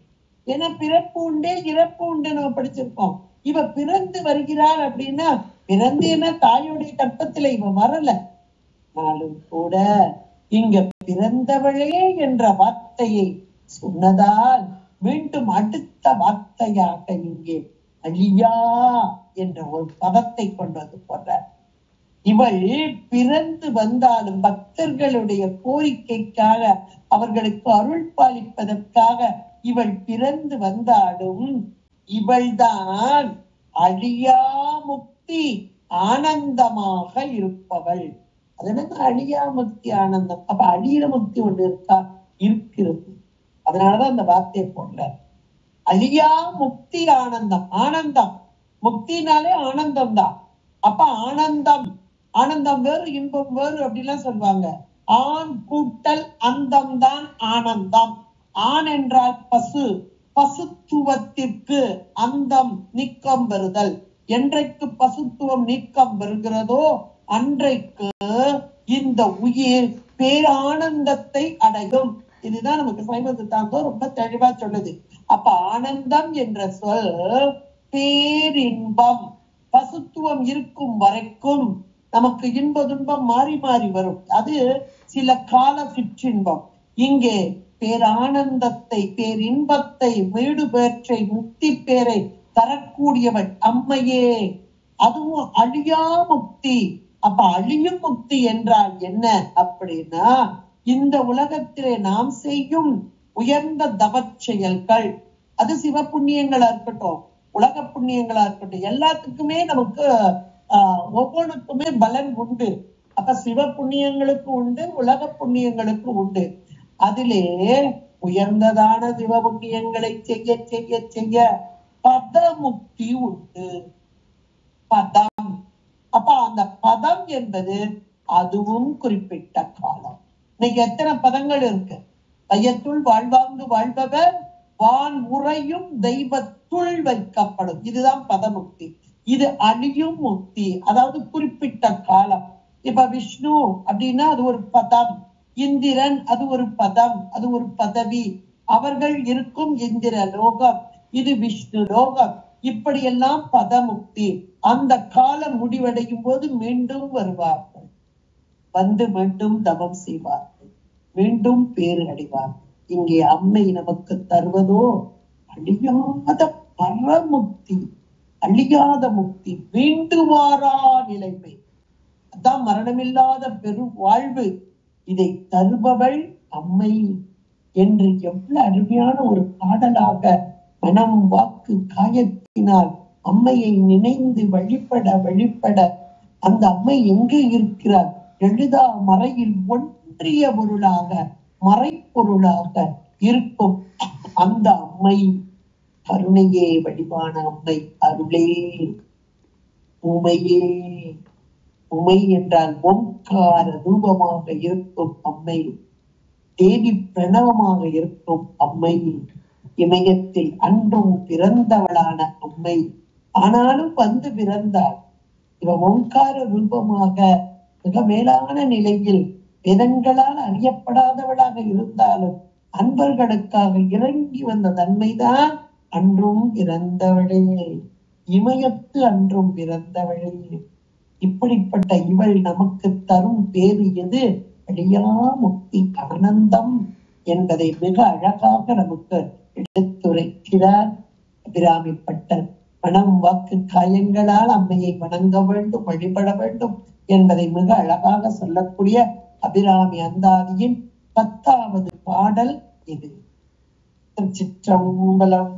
ஏன்னா பிறப்பு உண்டே இறப்பு உண்டு நம்ம படிச்சிருக்கோம். இவ பிறந்து வருகிறார் அப்படின்னா, பிறந்தேன்னா தாயுடைய கற்பத்துல இவ வரல, நாளும் கூட இங்க பிறந்தவளே என்ற வார்த்தையை சொன்னதால் மீண்டும் அடுத்த வார்த்தையாக இங்கே அழியா என்ற ஒரு பதத்தை கொண்டு வந்து போடுறார். இவள் பிறந்து வந்தாலும் பக்தர்களுடைய கோரிக்கைக்காக, அவர்களுக்கு அருள் பாலிப்பதற்காக இவள் பிறந்து வந்தாலும் இவள்தான் அழியா முக்தி ஆனந்தமாக இருப்பவள். அதனால அழியா முக்தி ஆனந்தம். அப்ப அழியிற முக்தி ஒண்ணு இருக்கா? இருக்கிறது. அதனாலதான் அந்த வார்த்தையை போடுற. அழியா முக்தி ஆனந்தம். ஆனந்தம் முக்தினாலே ஆனந்தம் தான். அப்ப ஆனந்தம், ஆனந்தம் வேறு இன்பம் வேறு அப்படிலாம் சொல்லுவாங்க. ஆண் கூட்டல் அந்தம் தான் ஆனந்தம். ஆண் என்றால் பசு, பசுத்துவத்திற்கு அந்தம் நீக்கம் பெறுதல். என்றைக்கு பசுத்துவம் நீக்கம் பெறுகிறதோ அன்றைக்கு இந்த உயிர் பேரானந்தத்தை அடையும். இதுதான் நமக்கு சைவ சித்தாந்தம் ரொம்ப தெளிவா சொல்லுது. அப்ப ஆனந்தம் என்ற சொல் பேரின்பம். பசுத்துவம் இருக்கும் வரைக்கும் நமக்கு இன்ப துன்பம் மாறி மாறி வரும். அது சில கால சிற்றின்பம். இங்கே பேரானந்தத்தை, பேரின்பத்தை, வீடு பேற்றை, முக்தி பேரை தரக்கூடியவள் அம்மையே. அதுவும் அழியா முக்தி. அப்ப அழியும் முக்தி என்றால் என்ன அப்படின்னா, இந்த உலகத்திலே நாம் செய்யும் உயர்ந்த தவ செயல்கள், அது சிவ புண்ணியங்களா இருக்கட்டும், உலக புண்ணியங்களா இருக்கட்டும், எல்லாத்துக்குமே நமக்கு ஒவ்வொன்றுக்குமே பலன் உண்டு. அப்ப சிவ புண்ணியங்களுக்கு உண்டு, உலக புண்ணியங்களுக்கு உண்டு. அதிலே உயர்ந்ததான சிவ புண்ணியங்களை செய்ய செய்ய செய்ய பதமுக்தி உண்டு. பதம். அப்ப அந்த பதம் என்பது அதுவும் குறிப்பிட்ட காலம். இன்னைக்கு எத்தனை பதங்கள் இருக்கு? வையத்துள் வாழ்வாங்கு வாழ்பவர் வான் உறையும் தெய்வத்துள் வைக்கப்படும். இதுதான் பதமுக்தி. இது அழியும் முக்தி, அதாவது குறிப்பிட்ட காலம். இப்ப விஷ்ணு அப்படின்னா அது ஒரு பதம், இந்திரன் அது ஒரு பதம், அது ஒரு பதவி. அவர்கள் இருக்கும் இந்திர லோகம், இது விஷ்ணு லோகம். இப்படியெல்லாம் பதமுக்தி. அந்த காலம் முடிவடையும் போது மீண்டும் வருவார்கள், வந்து மீண்டும் தவம் செய்வார்கள், மீண்டும் பேரு அடைவார்கள். இங்கே அம்மை நமக்கு தருவதோ அழியாத பரமுக்தி, அழியாத முக்தி, மீண்டுவாரா நிலைமை. அதான் மரணமில்லாத பெரும் வாழ்வு. இதை தருபவள் அம்மை என்று எவ்வளவு அருமையான ஒரு பாடலாக மனம் வாக்கு காயத்தினால் அம்மையை நினைந்து வழிபட வழிபட அந்த அம்மை எங்கே இருக்கிறார்? எழுதா மறையில் ஒன்றிய பொருளாக, மறைப்பொருளாக இருக்கும் அந்த அம்மை கருணையே வடிவான அம்மை, அருளே உமையே. உமை என்றால் ஓங்கார ரூபமாக இருக்கும் அம்மை, தேவி பிரணவமாக இருக்கும் அம்மை, இமயத்தில் அன்றும் பிறந்தவளான அம்மை. ஆனாலும் வந்து பிறந்தாள். இவ ஓங்கார ரூபமாக மிக மேலான நிலையில் வேதங்களால் அறியப்படாதவளாக இருந்தாலும் அன்பர்களுக்காக இறங்கி வந்த தன்மைதான் அன்றும் பிறந்தவளே, இமயத்து அன்றும் பிறந்தவளே. இப்படிப்பட்ட இவள் நமக்கு தரும் பேரு எது? அழியா முக்தி, ஆனந்தம் என்பதை மிக அழகாக நமக்கு எடுத்துரைக்கிறார் அபிராமிப்பட்டர். மனம் வாக்கு காயங்களால் அம்மையை வணங்க வேண்டும், வழிபட வேண்டும் என்பதை மிக அழகாக சொல்லக்கூடிய அபிராமி அந்தாதியின் 10வது பாடல் இது. திருச்சிற்றம்பலம்.